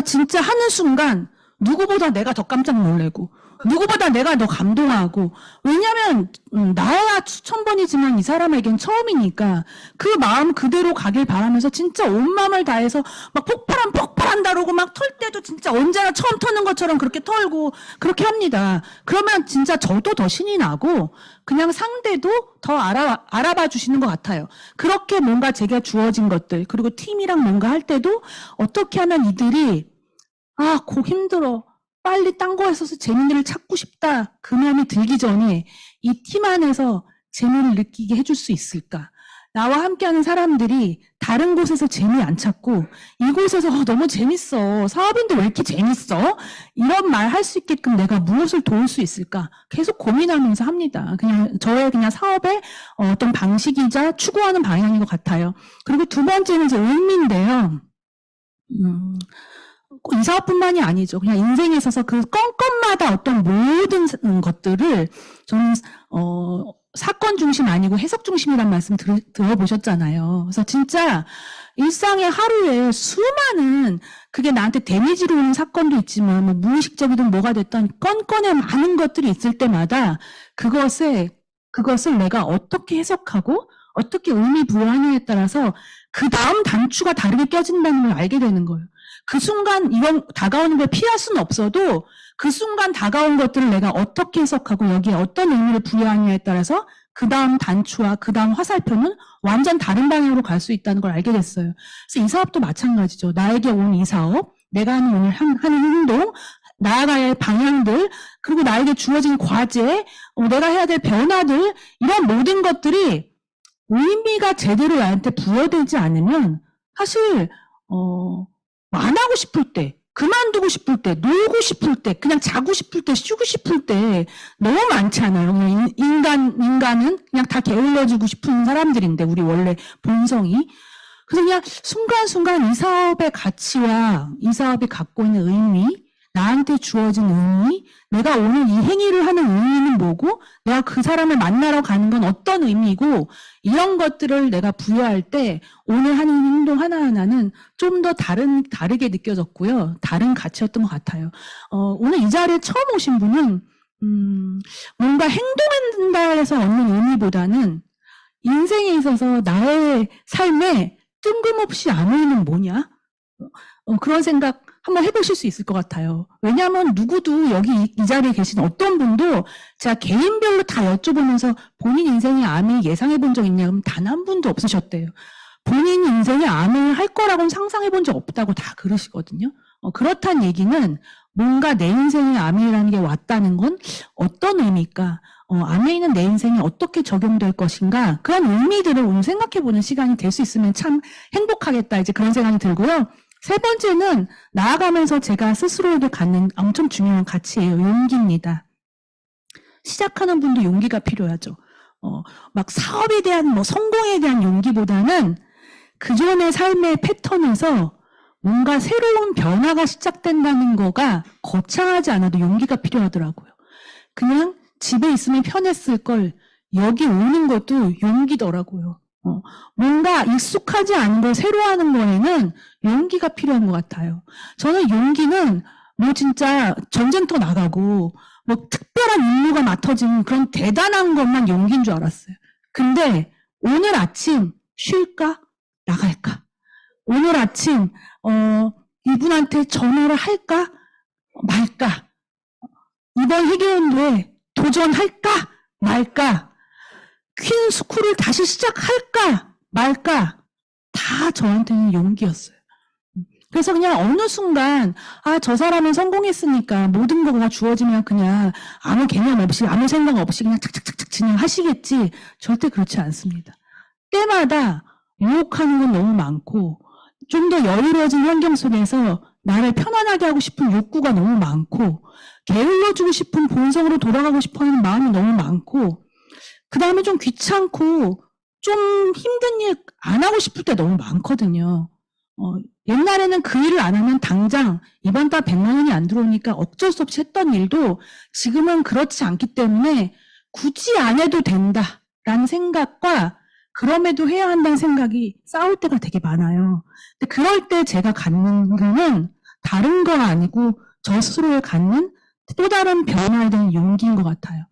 진짜 하는 순간 누구보다 내가 더 깜짝 놀래고 누구보다 내가 더 감동하고 왜냐면 나야 수천 번이지만 이 사람에겐 처음이니까 그 마음 그대로 가길 바라면서 진짜 온 마음을 다해서 막 폭발한다고 막 털 때도 진짜 언제나 처음 터는 것처럼 그렇게 털고 그렇게 합니다. 그러면 진짜 저도 더 신이 나고 그냥 상대도 더 알아봐 주시는 것 같아요. 그렇게 뭔가 제가 주어진 것들 그리고 팀이랑 뭔가 할 때도 어떻게 하면 이들이 곡 힘들어. 빨리 딴 거 했어서 재미를 찾고 싶다. 그 마음이 들기 전에 이 팀 안에서 재미를 느끼게 해줄 수 있을까? 나와 함께하는 사람들이 다른 곳에서 재미 안 찾고 이곳에서 너무 재밌어. 사업인데 왜 이렇게 재밌어? 이런 말 할 수 있게끔 내가 무엇을 도울 수 있을까? 계속 고민하면서 합니다. 저의 사업의 어떤 방식이자 추구하는 방향인 것 같아요. 그리고 두 번째는 이제 의미인데요. 이 사업뿐만이 아니죠. 그냥 인생에 있어서 그 건건마다 어떤 모든 것들을 저는 사건 중심 아니고 해석 중심이란 말씀 들어보셨잖아요. 그래서 진짜 일상의 하루에 수많은 그게 나한테 데미지로 오는 사건도 있지만 뭐 무의식적이든 뭐가 됐든 건건의 많은 것들이 있을 때마다 그것을 내가 어떻게 해석하고 어떻게 의미 부여하느냐에 따라서 그 다음 단추가 다르게 껴진다는 걸 알게 되는 거예요. 그 순간 이건 다가오는 걸 피할 수는 없어도 그 순간 다가온 것들을 내가 어떻게 해석하고 여기에 어떤 의미를 부여하느냐에 따라서 그 다음 단추와 그 다음 화살표는 완전 다른 방향으로 갈 수 있다는 걸 알게 됐어요. 그래서 이 사업도 마찬가지죠. 나에게 온 이 사업, 내가 오늘 하는 행동, 나아가야 할 방향들, 그리고 나에게 주어진 과제, 내가 해야 될 변화들 이런 모든 것들이 의미가 제대로 나한테 부여되지 않으면 사실 안 하고 싶을 때, 그만두고 싶을 때, 놀고 싶을 때, 그냥 자고 싶을 때, 쉬고 싶을 때 너무 많잖아요. 그냥 인간은 그냥 다 게을러지고 싶은 사람들인데 우리 원래 본성이. 그래서 그냥 순간순간 이 사업의 가치와 이 사업이 갖고 있는 의미, 나한테 주어진 의미, 내가 오늘 이 행위를 하는 의미는 뭐고 내가 그 사람을 만나러 가는 건 어떤 의미고 이런 것들을 내가 부여할 때 오늘 하는 행동 하나하나는 좀 더 다르게 느껴졌고요. 다른 가치였던 것 같아요. 오늘 이 자리에 처음 오신 분은 뭔가 행동한다 해서 얻는 의미보다는 인생에 있어서 나의 삶에 뜬금없이 아무 의미는 뭐냐? 그런 생각 한번 해보실 수 있을 것 같아요. 왜냐하면 누구도 여기 이 자리에 계신 어떤 분도 제가 개인별로 다 여쭤보면서 본인 인생의 암을 예상해 본 적 있냐? 그럼 단 한 분도 없으셨대요. 본인 인생의 암을 할 거라고는 상상해 본 적 없다고 다 그러시거든요. 그렇다는 얘기는 뭔가 내 인생의 암이라는 게 왔다는 건 어떤 의미일까? 암에 있는 내 인생이 어떻게 적용될 것인가? 그런 의미들을 오늘 생각해보는 시간이 될 수 있으면 참 행복하겠다. 이제 그런 생각이 들고요. 세 번째는 나아가면서 제가 스스로에게 갖는 엄청 중요한 가치예요. 용기입니다. 시작하는 분도 용기가 필요하죠. 막 사업에 대한 성공에 대한 용기보다는 그전의 삶의 패턴에서 뭔가 새로운 변화가 시작된다는 거가 거창하지 않아도 용기가 필요하더라고요. 그냥 집에 있으면 편했을 걸 여기 오는 것도 용기더라고요. 뭔가 익숙하지 않은 걸 새로 하는 거에는 용기가 필요한 것 같아요. 저는 용기는 뭐 진짜 전쟁터 나가고 뭐 특별한 임무가 맡아진 그런 대단한 것만 용기인 줄 알았어요. 근데 오늘 아침 쉴까? 나갈까? 오늘 아침 이분한테 전화를 할까? 말까? 이번 회계연도에 도전할까? 말까? 퀸스쿨을 다시 시작할까? 말까? 다 저한테는 용기였어요. 그래서 그냥 어느 순간 저 사람은 성공했으니까 모든 거가 주어지면 그냥 아무 개념 없이 아무 생각 없이 그냥 착착착착 진행하시겠지. 절대 그렇지 않습니다. 때마다 유혹하는 건 너무 많고 좀 더 여유로워진 환경 속에서 나를 편안하게 하고 싶은 욕구가 너무 많고 게을러주고 싶은 본성으로 돌아가고 싶어하는 마음이 너무 많고 그 다음에 좀 귀찮고 좀 힘든 일 안 하고 싶을 때 너무 많거든요. 옛날에는 그 일을 안 하면 당장 이번 달 100만 원이 안 들어오니까 어쩔 수 없이 했던 일도 지금은 그렇지 않기 때문에 굳이 안 해도 된다라는 생각과 그럼에도 해야 한다는 생각이 싸울 때가 되게 많아요. 근데 그럴 때 제가 갖는 거는 다른 건 아니고 저 스스로에 갖는 또 다른 변화에 대한 용기인 것 같아요.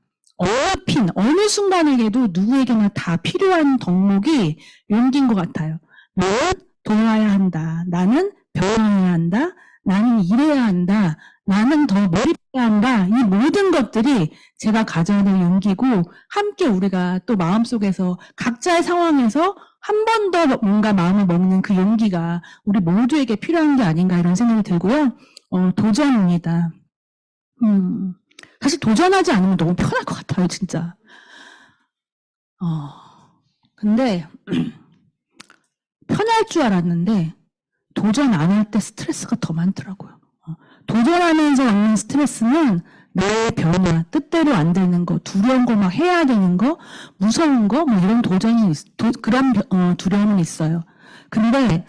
어느 순간에게도 누구에게나 다 필요한 덕목이 용기인 것 같아요. 나는 도와야 한다. 나는 변화해야 한다. 나는 일해야 한다. 나는 더 몰입해야 한다. 이 모든 것들이 제가 가져야 될 용기고 함께 우리가 또 마음속에서 각자의 상황에서 한 번 더 뭔가 마음을 먹는 그 용기가 우리 모두에게 필요한 게 아닌가 이런 생각이 들고요. 도전입니다. 사실 도전하지 않으면 너무 편할 것 같아요, 진짜. 근데 편할 줄 알았는데 도전 안 할 때 스트레스가 더 많더라고요. 도전하면서 얻는 스트레스는 나의 변화, 뜻대로 안 되는 거, 두려운 거 막 해야 되는 거, 무서운 거, 뭐 이런 그런 두려움은 있어요. 근데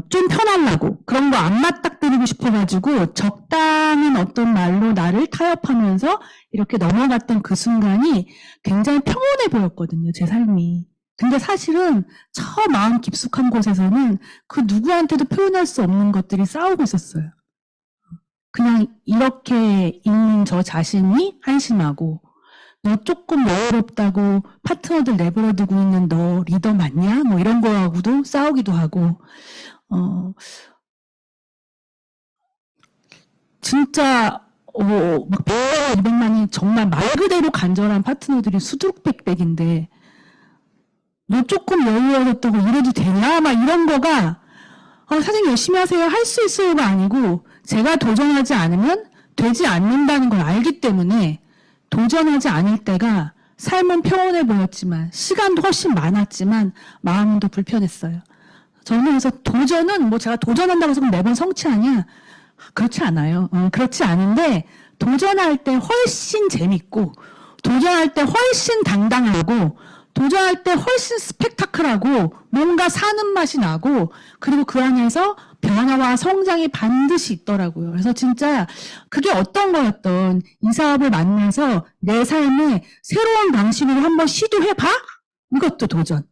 좀 편하려고 그런 거 안 맞닥뜨리고 싶어가지고 적당한 어떤 말로 나를 타협하면서 이렇게 넘어갔던 그 순간이 굉장히 평온해 보였거든요, 제 삶이. 근데 사실은 저 마음 깊숙한 곳에서는 그 누구한테도 표현할 수 없는 것들이 싸우고 있었어요. 그냥 이렇게 있는 저 자신이 한심하고 너 조금 여유롭다고 파트너들 내버려 두고 있는 너 리더 맞냐? 뭐 이런 거하고도 싸우기도 하고 진짜 막 100만, 200만이 정말 말 그대로 간절한 파트너들이 수두룩백백인데 너 조금 여유로웠다고 이래도 되냐? 막 이런 거가 사장님 열심히 하세요. 할 수 있어요가 아니고 제가 도전하지 않으면 되지 않는다는 걸 알기 때문에 도전하지 않을 때가 삶은 평온해 보였지만 시간도 훨씬 많았지만 마음은 더 불편했어요. 저는 그래서 도전은 뭐 제가 도전한다고 해서 매번 성취하냐? 그렇지 않아요. 그렇지 않은데 도전할 때 훨씬 재밌고 도전할 때 훨씬 당당하고 도전할 때 훨씬 스펙타클하고 뭔가 사는 맛이 나고 그리고 그 안에서 변화와 성장이 반드시 있더라고요. 그래서 진짜 그게 어떤 거였던 이 사업을 만나서 내 삶에 새로운 방식으로 한번 시도해봐? 이것도 도전.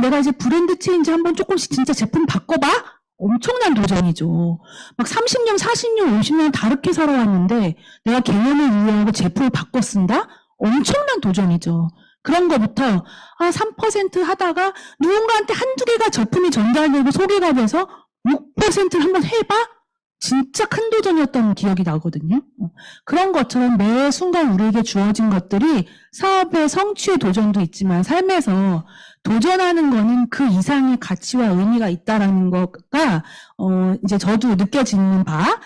내가 이제 브랜드 체인지 한번 조금씩 진짜 제품 바꿔봐? 엄청난 도전이죠. 막 30년, 40년, 50년 다르게 살아왔는데 내가 개념을 이해하고 제품을 바꿔 쓴다? 엄청난 도전이죠. 그런 거부터 3% 하다가 누군가한테 한두 개가 제품이 전달되고 소개가 돼서 6%를 한번 해봐? 진짜 큰 도전이었던 기억이 나거든요. 그런 것처럼 매 순간 우리에게 주어진 것들이 사업의 성취의 도전도 있지만 삶에서 도전하는 거는 그 이상의 가치와 의미가 있다라는 거가 이제 저도 느껴지는 바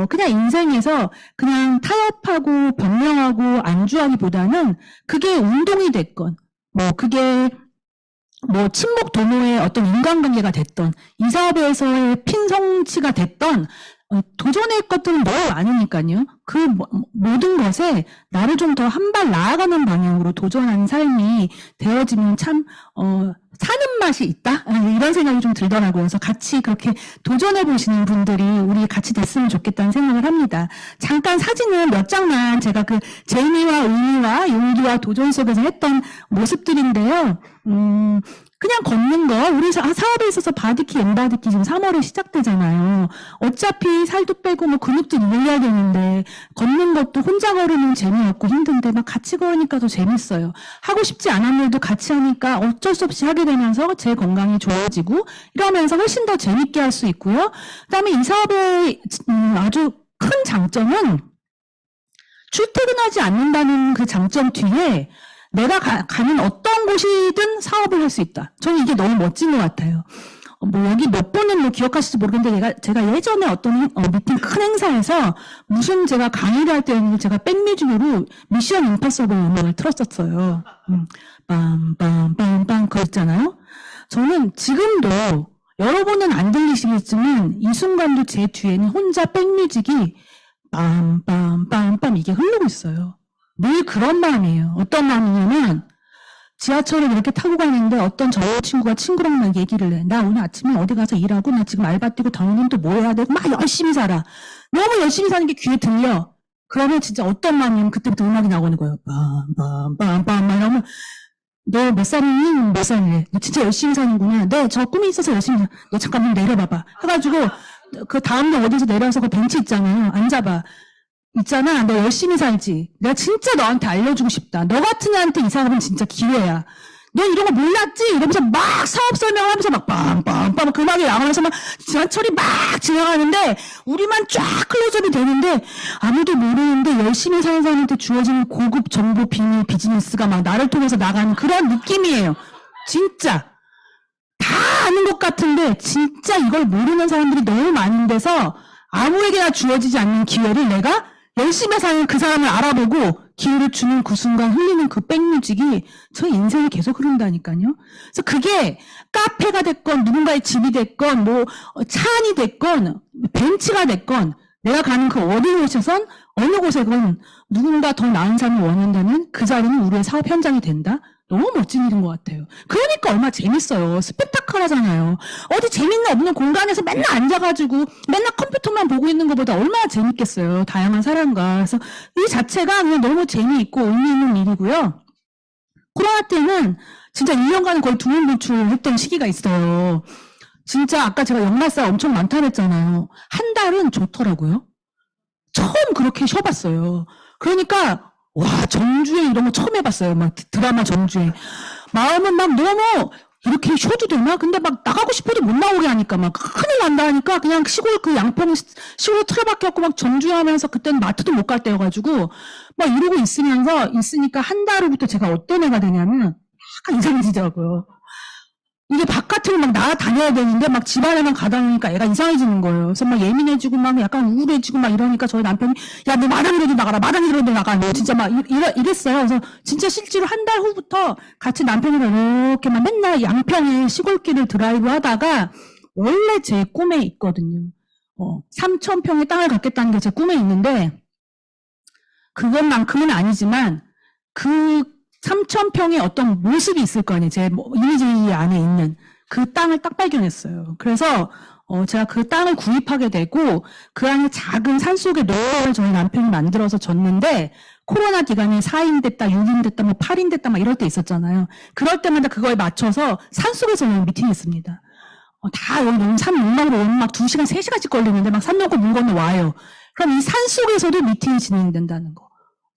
그냥 인생에서 그냥 타협하고 변명하고 안주하기보다는 그게 운동이 됐건 뭐 그게 뭐 친목 도모의 어떤 인간관계가 됐던 이 사업에서의 핀성치가 됐던 도전의 것들은 너무 많으니까요. 모든 것에 나를 좀 더 한 발 나아가는 방향으로 도전하는 삶이 되어지면 참, 사는 맛이 있다? 이런 생각이 좀 들더라고요. 그래서 같이 그렇게 도전해 보시는 분들이 우리 같이 됐으면 좋겠다는 생각을 합니다. 잠깐 사진을 몇 장만 제가 그 재미와 의미와 용기와 도전 속에서 했던 모습들인데요. 그냥 걷는 거, 우리 사업에 있어서 바디키, 엠바디키 지금 3월에 시작되잖아요. 어차피 살도 빼고 뭐 근육도 늘려야 되는데, 걷는 것도 혼자 걸으면 재미없고 힘든데, 막 같이 걸으니까 더 재밌어요. 하고 싶지 않은 일도 같이 하니까 어쩔 수 없이 하게 되면서 제 건강이 좋아지고, 이러면서 훨씬 더 재밌게 할 수 있고요. 그 다음에 이 사업의 아주 큰 장점은 출퇴근하지 않는다는 그 장점 뒤에 내가 가는 어떤 곳이든 사업을 할 수 있다. 저는 이게 너무 멋진 것 같아요. 뭐 여기 몇 분은 뭐 기억하실지 모르겠는데 제가 예전에 어떤 미팅 큰 행사에서 무슨 제가 강의를 할 때는 제가 백뮤직으로 미션 임파서블 음악을 틀었었어요. 빰빰빰빰 그거 있잖아요. 저는 지금도 여러분은 안 들리시겠지만 이 순간도 제 뒤에는 혼자 백뮤직이 빰빰빰빰 이게 흐르고 있어요. 늘 그런 마음이에요. 어떤 마음이냐면 지하철을 이렇게 타고 가는데 어떤 저 친구가 친구랑 막 얘기를 해. 나 오늘 아침에 어디 가서 일하고 나 지금 알바 뛰고 당연히 또 뭐 해야 되고 막 열심히 살아. 너무 열심히 사는 게 귀에 들려. 그러면 진짜 어떤 마음이냐면 그때부터 음악이 나오는 거예요. 빰빰빰빰 막 이러면 너 몇 살이니? 몇 살이래. 너 진짜 열심히 사는구나. 너 저 꿈이 있어서 열심히 사. 너 잠깐만 내려봐봐. 해가지고 그 다음날 어디서 내려와서 그 벤치 있잖아요. 앉아봐. 있잖아, 너 열심히 살지. 내가 진짜 너한테 알려주고 싶다. 너 같은 애한테 이 사업은 진짜 기회야. 너 이런 거 몰랐지? 이러면서 막 사업 설명하면서 막 빰빰빰 그 음악이 나오면서 막 지하철이 막 지나가는데 우리만 쫙 클로즈업이 되는데 아무도 모르는데 열심히 사는 사람한테 주어지는 고급 정보 비밀 비즈니스가 막 나를 통해서 나가는 그런 느낌이에요. 진짜. 다 아는 것 같은데 진짜 이걸 모르는 사람들이 너무 많은 데서 아무에게나 주어지지 않는 기회를 내가 열심히 사는 그 사람을 알아보고 기회를 주는 그 순간 흘리는 그 백뮤직이 저 인생에 계속 흐른다니까요. 그래서 그게 카페가 됐건 누군가의 집이 됐건 뭐 차 안이 됐건 벤치가 됐건 내가 가는 그 어느 곳에선 어느 곳에건 누군가 더 나은 삶을 원한다면 그 자리는 우리의 사업 현장이 된다. 너무 멋진 일인 것 같아요. 그러니까 얼마나 재밌어요. 스펙타클하잖아요. 어디 재밌는 없는 공간에서 맨날 앉아가지고 맨날 컴퓨터만 보고 있는 것보다 얼마나 재밌겠어요. 다양한 사람과. 그래서 이 자체가 그냥 너무 재미있고 의미 있는 일이고요. 코로나 때는 진짜 1년간은 거의 두문 분출했던 시기가 있어요. 진짜 아까 제가 역마살 엄청 많다 그랬잖아요. 한 달은 좋더라고요. 처음 그렇게 쉬어봤어요. 그러니까 와, 정주행 이런 거 처음 해봤어요. 막 드라마 정주행. 마음은 막 너무 이렇게 쉬어도 되나? 근데 막 나가고 싶어도 못 나오게 하니까 막 큰일 난다 하니까 그냥 시골 그 양평 시골 틀어박혀 갖고 막 정주행하면서 그때는 마트도 못 갈 때여가지고 막 이러고 있으니까 한 달 후부터 제가 어떤 애가 되냐면 약간 이상해지더라고요. 이게 바깥으로 막 나가다녀야 되는데 막 집안에만 가다 보니까 애가 이상해지는 거예요. 그래서 막 예민해지고 막 약간 우울해지고 막 이러니까 저희 남편이 야, 너 마당이라도 나가라. 마당이라도 나가. 너 진짜 막 이랬어요. 그래서 진짜 실제로 한 달 후부터 같이 남편이랑 이렇게 막 맨날 양평에 시골길을 드라이브 하다가 원래 제 꿈에 있거든요. 3,000평의 땅을 갖겠다는 게 제 꿈에 있는데 그것만큼은 아니지만 그 3,000평의 어떤 모습이 있을 거 아니에요. 제 이미지 안에 있는 그 땅을 딱 발견했어요. 그래서 제가 그 땅을 구입하게 되고 그 안에 작은 산속에 노을 저희 남편이 만들어서 줬는데 코로나 기간에 4인 됐다, 6인 됐다, 뭐 8인 됐다 막 이럴 때 있었잖아요. 그럴 때마다 그거에 맞춰서 산속에서 미팅이 있습니다. 다 여기 산 용막으로 오면 막 2시간, 3시간씩 걸리는데 막 산 넘고 물 건너 와요. 그럼 이 산속에서도 미팅이 진행된다는 거.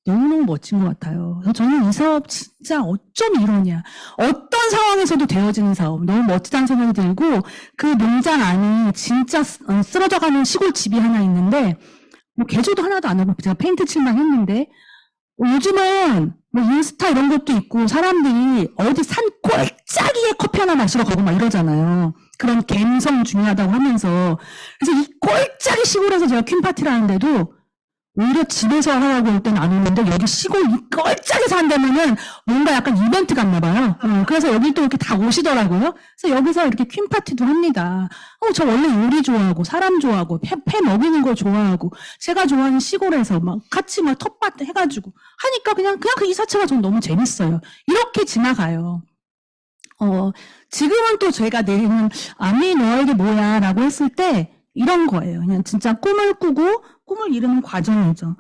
너무너무 멋진 것 같아요. 그래서 저는 이 사업 진짜 어쩜 이러냐. 어떤 상황에서도 되어지는 사업. 너무 멋지다는 생각이 들고, 그 농장 안에 진짜 쓰러져가는 시골 집이 하나 있는데, 뭐 개조도 하나도 안 하고 제가 페인트 칠만 했는데, 요즘은 뭐 인스타 이런 것도 있고, 사람들이 어디 산 꼴짜기에 커피 하나 마시러 가고 막 이러잖아요. 그런 감성 중요하다고 하면서. 그래서 이 꼴짜기 시골에서 제가 퀸 파티를 하는데도, 오히려 집에서 하라고 할 때는 안 오는데 여기 시골 이 껄짝에 산다면은 뭔가 약간 이벤트 같나 봐요. 그래서 여기 또 이렇게 다 오시더라고요. 그래서 여기서 이렇게 퀸 파티도 합니다. 저 원래 요리 좋아하고 사람 좋아하고 폐 먹이는 거 좋아하고 제가 좋아하는 시골에서 막 같이 막 텃밭 해가지고 하니까 그냥 그 이사체가 전 너무 재밌어요. 이렇게 지나가요. 지금은 또 제가 내리는 아미 너에게 뭐야 라고 했을 때 이런 거예요. 그냥 진짜 꿈을 꾸고 꿈을 이루는 과정이죠.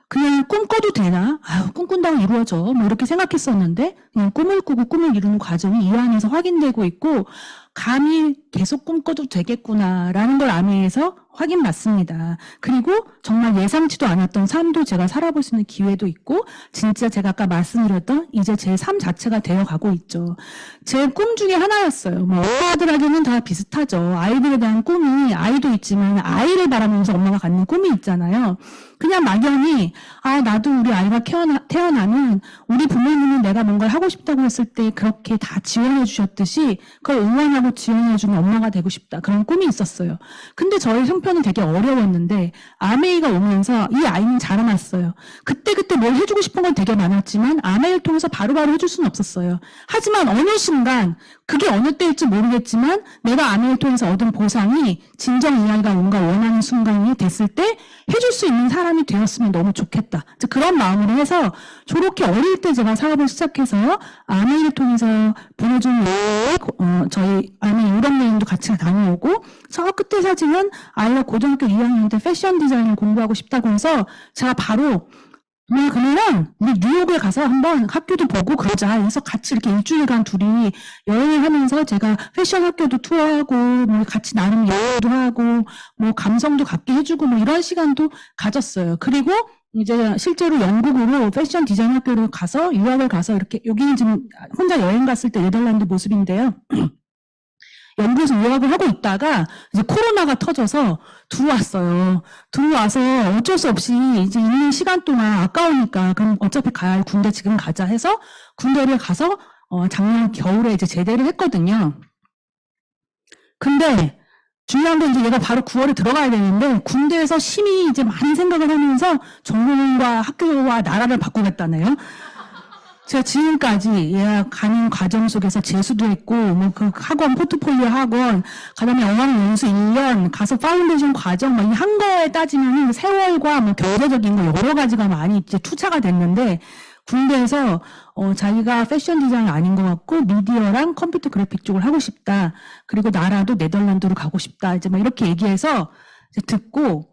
그냥 꿈꿔도 되나? 아유, 꿈꾼다고 이루어져. 뭐 이렇게 생각했었는데 그냥 꿈을 꾸고 꿈을 이루는 과정이 이 안에서 확인되고 있고 감히 계속 꿈꿔도 되겠구나라는 걸 아미에서 확인받습니다. 그리고 정말 예상치도 않았던 삶도 제가 살아볼 수 있는 기회도 있고 진짜 제가 아까 말씀드렸던 이제 제 삶 자체가 되어가고 있죠. 제 꿈 중에 하나였어요. 뭐 엄마들에게는 다 비슷하죠. 아이들에 대한 꿈이 아이도 있지만 아이를 바라면서 엄마가 갖는 꿈이 있잖아요. 그냥 막연히 나도 우리 아이가 태어나면 우리 부모님은 내가 뭔가를 하고 싶다고 했을 때 그렇게 다 지원해 주셨듯이 그걸 응원하고 지원해 주는 엄마가 되고 싶다. 그런 꿈이 있었어요. 근데 저희 형편은 되게 어려웠는데 아메이가 오면서 이 아이는 자라났어요. 그때 뭘 해주고 싶은 건 되게 많았지만 아메이를 통해서 바로바로 해줄 수는 없었어요. 하지만 어느 순간 그게 어느 때일지 모르겠지만 내가 아메이를 통해서 얻은 보상이 진정 이 아이가 뭔가 원하는 순간이 됐을 때 해줄 수 있는 사람이 되었으면 너무 좋겠다. 그런 마음으로 해서 저렇게 어릴 때 제가 사업을 시작해서 아메이를 통해서 보내준 저희 아메이 유럽 여행도 같이 다녀오고 저 끝에 사진은 아이가 고등학교 2학년 때 패션 디자인을 공부하고 싶다고 해서 제가 바로 그러면 우리 뉴욕에 가서 한번 학교도 보고 그러자 해서 같이 이렇게 일주일간 둘이 여행을 하면서 제가 패션 학교도 투어하고 뭐 같이 나름 여행도 하고 뭐 감성도 갖게 해주고 뭐 이런 시간도 가졌어요. 그리고 이제 실제로 영국으로 패션 디자인 학교를 가서 유학을 가서 이렇게 여기는 지금 혼자 여행 갔을 때 네덜란드 모습인데요. 영국에서 유학을 하고 있다가 이제 코로나가 터져서 들어왔어요. 들어와서 어쩔 수 없이 이제 있는 시간 동안 아까우니까 그럼 어차피 가야 할 군대 지금 가자 해서 군대를 가서 작년 겨울에 이제 제대를 했거든요. 근데 중요한 건 이제 얘가 바로 9월에 들어가야 되는데 군대에서 심히 이제 많은 생각을 하면서 전공과 학교와 나라를 바꾸겠다네요. 제가 지금까지 얘가 가는 과정 속에서 재수도 했고, 뭐 그 학원, 포트폴리오 학원, 그다음에 어학연수 1년, 가서 파운데이션 과정, 막 이 한 거에 따지면 세월과 뭐 경제적인 거 여러 가지가 많이 이제 투자가 됐는데, 군대에서 자기가 패션 디자인 아닌 것 같고 미디어랑 컴퓨터 그래픽 쪽을 하고 싶다. 그리고 나라도 네덜란드로 가고 싶다. 이제 막 이렇게 얘기해서 이제 듣고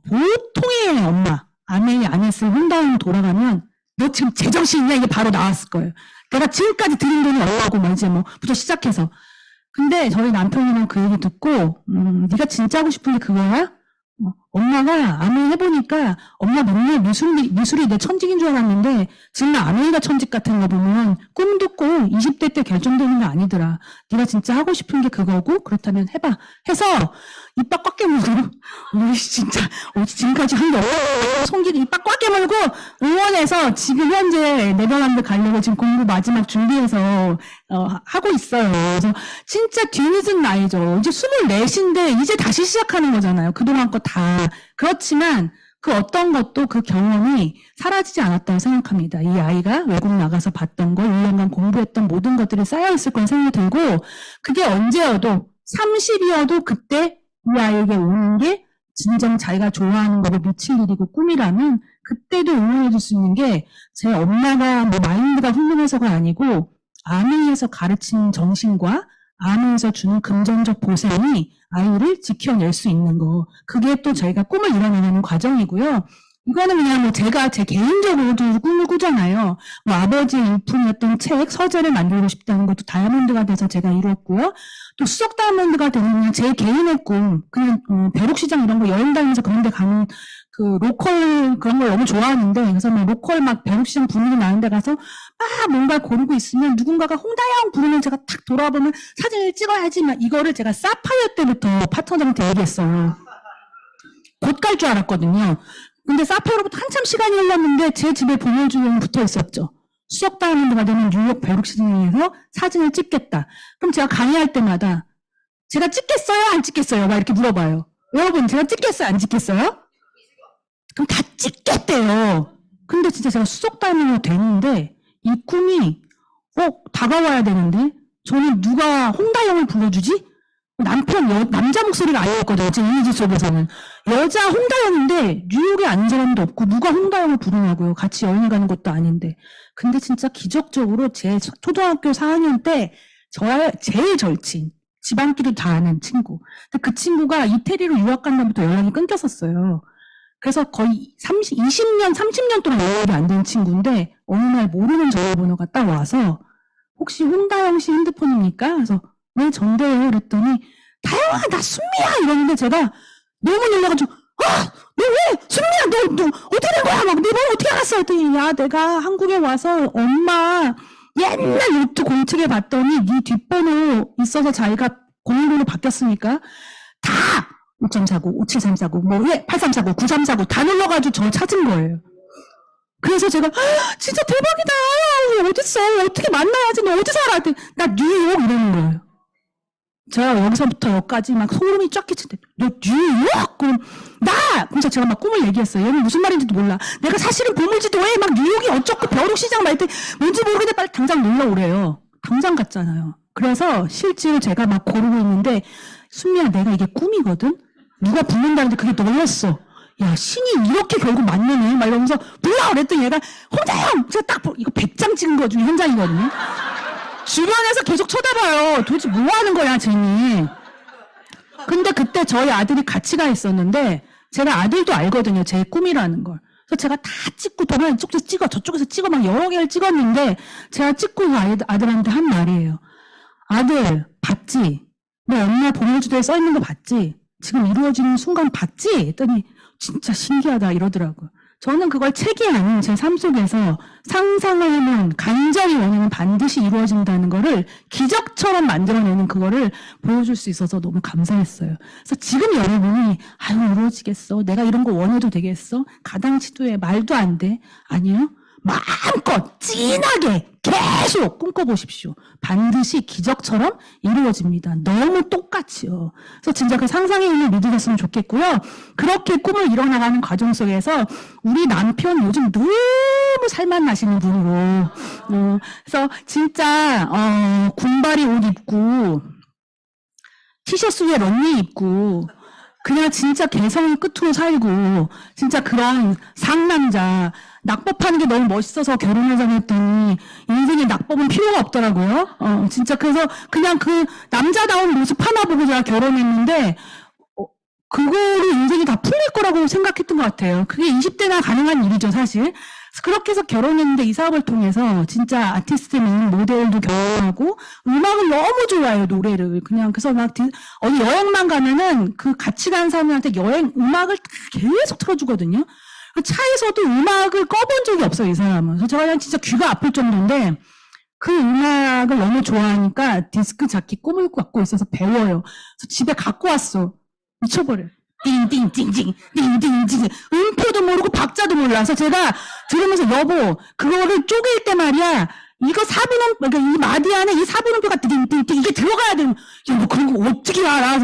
보통의 엄마, 아내의 아냈을 혼다운 돌아가면 너 지금 제정신이냐? 이게 바로 나왔을 거예요. 내가 지금까지 들인 돈이 얼마고 뭐 이제 부터 시작해서. 근데 저희 남편이랑 그 얘기 듣고 네가 진짜 하고 싶은 게 그거야? 엄마가 아메이 해보니까 엄마 맨날 미술이 내 천직인 줄 알았는데 정말 아메이가 천직 같은 거 보면 꿈도 꼭 20대 때 결정되는 게 아니더라. 네가 진짜 하고 싶은 게 그거고 그렇다면 해봐. 해서 이빨 꽉 깨물고 우리 진짜 지금까지 한 게 송기를 이빨 꽉 깨물고 응원해서 지금 현재 네덜란드 가려고 지금 공부 마지막 준비해서 하고 있어요. 그래서 진짜 뒤늦은 나이죠. 이제 24인데 이제 다시 시작하는 거잖아요. 그동안 거 다. 그렇지만 그 어떤 것도 그 경험이 사라지지 않았다고 생각합니다. 이 아이가 외국 나가서 봤던 거, 1년간 공부했던 모든 것들이 쌓여있을 건 생각이 들고 그게 언제여도 30이어도 그때 이 아이에게 오는 게 진정 자기가 좋아하는 거를 미칠 일이고 꿈이라면 그때도 응원해 줄 수 있는 게 제 엄마가 뭐 마인드가 훌륭해서가 아니고 아미에서 가르친 정신과 아미에서 주는 긍정적 보상이 아이를 지켜낼 수 있는 거. 그게 또 저희가 꿈을 이뤄내는 과정이고요. 이거는 그냥 제가 제 개인적으로도 꿈을 꾸잖아요. 아버지의 일품이었던 책, 서재를 만들고 싶다는 것도 다이아몬드가 돼서 제가 이루었고요. 또 수석 다이아몬드가 되는 그냥 제 개인의 꿈, 그냥 벼룩시장 이런 거 여행 다니면서 그런 데 가는 그 로컬 그런 걸 너무 좋아하는데 그래서 로컬 벼룩시장 분위기 나는 데 가서 뭔가 고르고 있으면 누군가가 홍다영 부르면 제가 탁 돌아보면 사진을 찍어야지 이거를 제가 사파이어 때부터 파트너한테 얘기했어요. 곧 갈 줄 알았거든요. 근데 사파이어로부터 한참 시간이 흘렀는데 제 집에 보내주면 붙어 있었죠. 수석 다이아몬드가 되는 뉴욕 벼룩시장에서 사진을 찍겠다. 그럼 제가 강의할 때마다 제가 찍겠어요? 안 찍겠어요? 막 이렇게 물어봐요. 여러분 제가 찍겠어요? 안 찍겠어요? 그럼 다 찍겠대요. 근데 진짜 제가 수석담임이 됐는데 이 꿈이 다가와야 되는데 저는 누가 홍다영을 불러주지? 남자 목소리가 아니었거든요. 제 이미지 속에서는. 여자 홍다영인데 뉴욕에 아는 사람도 없고 누가 홍다영을 부르냐고요. 같이 여행 가는 것도 아닌데. 근데 진짜 기적적으로 제 초등학교 4학년 때 저의 제일 절친, 집안끼리 다 아는 친구. 근데 그 친구가 이태리로 유학 간 다음부터 연락이 끊겼었어요. 그래서 거의 20년, 30년 동안 연락이 안 된 친구인데 어느 날 모르는 전화번호가 딱 와서 혹시 홍다영 씨 핸드폰입니까? 그래서 네, 전데요. 그랬더니 다영아, 나 순미야! 이러는데 제가 너무 놀라가지고 너 왜? 순미야, 너 어떻게 된 거야? 막 내 번호 어떻게 알았어? 했더니 야, 내가 한국에 와서 엄마 옛날 요트 공책에 봤더니 네 뒷번호 있어서 자기가 010으로 바뀌었으니까 다 5349, 5734, 8349, 9349 다 눌러가지고 저 찾은 거예요. 그래서 제가 진짜 대박이다. 어딨어? 어떻게 만나야지? 너 어디 살아? 나 뉴욕 이러는 거예요. 제가 여기서부터 여기까지 막 소름이 쫙 끼친대. 너 뉴욕? 그래서 제가 막 꿈을 얘기했어요. 얘는 무슨 말인지도 몰라. 내가 사실은 보물지도에 막 뉴욕이 어쩌고 벼룩시장 말 때 뭔지 모르겠는데 빨리 당장 놀러 오래요. 당장 갔잖아요. 그래서 실제로 제가 막 고르고 있는데 순미야, 내가 이게 꿈이거든? 누가 붙는다는데 그게 너였어. 야, 신이 이렇게 결국 맞느네? 막 이러면서 불러! 그랬더니 얘가 홍다영! 제가 딱 이거 100장 찍은 거 중에 한 장이거든요. 주변에서 계속 쳐다봐요. 도대체 뭐 하는 거야, 쟤니. 근데 그때 저희 아들이 같이 가 있었는데 제가 아들도 알거든요. 제 꿈이라는 걸. 그래서 제가 다 찍고 동안 이쪽에서 찍어 저쪽에서 찍어 막 여러 개를 찍었는데 제가 찍고 그 아들한테 한 말이에요. 아들, 봤지? 너 엄마 보물지도에 써있는 거 봤지? 지금 이루어지는 순간 봤지? 했더니 진짜 신기하다 이러더라고요. 저는 그걸 책이 아닌 제 삶 속에서 상상을 하면 간절히 원하면 반드시 이루어진다는 거를 기적처럼 만들어내는 그거를 보여줄 수 있어서 너무 감사했어요. 그래서 지금 여러분이 아유 이루어지겠어? 내가 이런 거 원해도 되겠어? 가당치도해 말도 안 돼? 아니에요? 마음껏 진하게 계속 꿈꿔보십시오. 반드시 기적처럼 이루어집니다. 너무 똑같이요. 그래서 진짜 그 상상의 힘을 믿으셨으면 좋겠고요. 그렇게 꿈을 이뤄나가는 과정 속에서 우리 남편 요즘 너무 살만 나시는 분으로 그래서 진짜 군바리 옷 입고 티셔츠 위에 런닝 입고 그냥 진짜 개성의 끝으로 살고 진짜 그런 상남자 낙법하는 게 너무 멋있어서 결혼하자고 했더니 인생에 낙법은 필요가 없더라고요. 진짜 그래서 그냥 그 남자다운 모습 하나 보고 제가 결혼했는데 그거로 인생이 다 풀릴 거라고 생각했던 것 같아요. 그게 20대나 가능한 일이죠, 사실. 그렇게 해서 결혼했는데 이 사업을 통해서 진짜 아티스트는 모델도 결혼하고 음악을 너무 좋아해요, 노래를. 그냥 그래서 막 어디 여행만 가면은 그 같이 가는 사람들한테 음악을 계속 틀어주거든요. 차에서도 음악을 꺼본 적이 없어요, 이 사람은. 그래서 제가 그냥 진짜 귀가 아플 정도인데 그 음악을 너무 좋아하니까 디스크 자켓 꿈을 갖고 있어서 배워요. 그래서 집에 갖고 왔어. 미쳐버려요. 띵띵띵띵 띵띵띵 음표도 모르고 박자도 몰라서 제가 들으면서 여보 그거를 쪼갤 때 말이야 이거 4분음 그러니까 이 마디 안에 이 4분음표가 띵띵띵 이게 들어가야 돼. 야, 뭐 그런 거 어떻게 알아?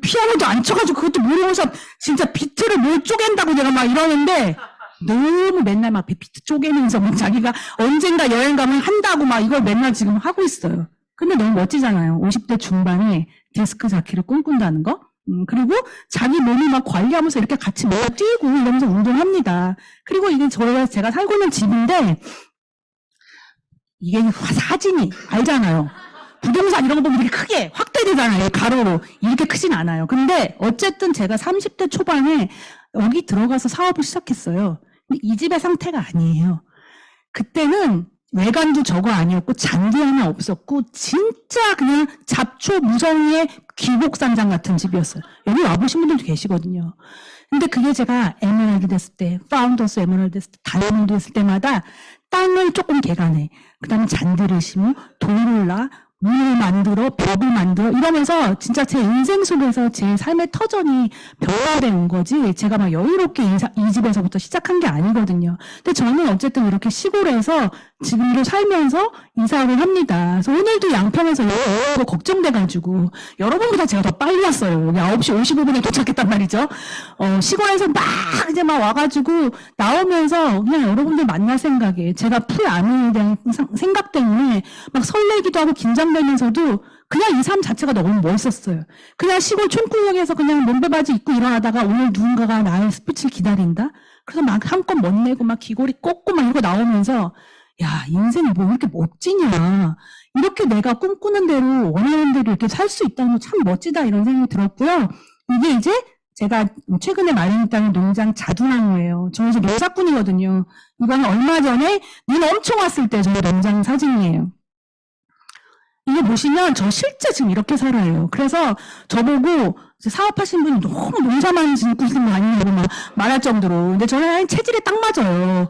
피아노도 안 쳐가지고 그것도 모르면서 진짜 비트를 뭘 쪼갠다고 내가 막 이러는데 너무 맨날 막 비트 쪼개면서 막 자기가 언젠가 여행 가면 한다고 막 이걸 맨날 지금 하고 있어요. 근데 너무 멋지잖아요. 50대 중반에 디스크 자키를 꿈꾼다는 거. 그리고 자기 몸을 막 관리하면서 이렇게 같이 뛰고 이러면서 운동합니다. 그리고 이게 제가 살고 있는 집인데 이게 사진이 알잖아요. 부동산 이런 거 보면 이렇게 크게 확대되잖아요. 가로로. 이렇게 크진 않아요. 근데 어쨌든 제가 30대 초반에 여기 들어가서 사업을 시작했어요. 근데 이 집의 상태가 아니에요. 그때는 외관도 저거 아니었고 잔디 하나 없었고 진짜 그냥 잡초 무성의의 귀곡산장 같은 집이었어요. 여기 와보신 분들도 계시거든요. 근데 그게 제가 에메랄드 됐을 때, 파운더스 에메랄드 됐을 때, 다이아몬드 됐을 때마다 땅을 조금 개간해. 그 다음에 잔디를 심고 돌을 놔, 문을 만들어, 벽을 만들어, 이러면서 진짜 제 인생 속에서 제 삶의 터전이 벽화돼 온 거지, 제가 막 여유롭게 이 집에서부터 시작한 게 아니거든요. 근데 저는 어쨌든 이렇게 시골에서 지금도 살면서 이사를 합니다. 그래서 오늘도 양평에서 여러 걱정돼가지고, 여러분보다 제가 더 빨리 왔어요. 여기 9시 55분에 도착했단 말이죠. 시골에서 막 이제 막 와가지고 나오면서 그냥 여러분들 만날 생각에, 제가 풀아미에 대한 생각 때문에 막 설레기도 하고 긴장되면서도 그냥 이 삶 자체가 너무 멋있었어요. 그냥 시골 촌구역에서 그냥 몸빼바지 입고 일어나다가 오늘 누군가가 나의 스피치를 기다린다? 그래서 막 한껏 멋내고 막 귀걸이 꽂고 막 이러고 나오면서, 야, 인생이 뭐 이렇게 멋지냐. 이렇게 내가 꿈꾸는 대로 원하는 대로 이렇게 살 수 있다는 거 참 멋지다, 이런 생각이 들었고요. 이게 이제 제가 최근에 마련했다는 농장 자두나무예요. 저 이제 농사꾼이거든요. 이거는 얼마 전에 눈 엄청 왔을 때 저 농장 사진이에요. 이게 보시면 저 실제 지금 이렇게 살아요. 그래서 저보고 사업하신 분이 너무 농사만 짓고 있는 거 아니냐고 막 말할 정도로. 근데 저는 체질에 딱 맞아요.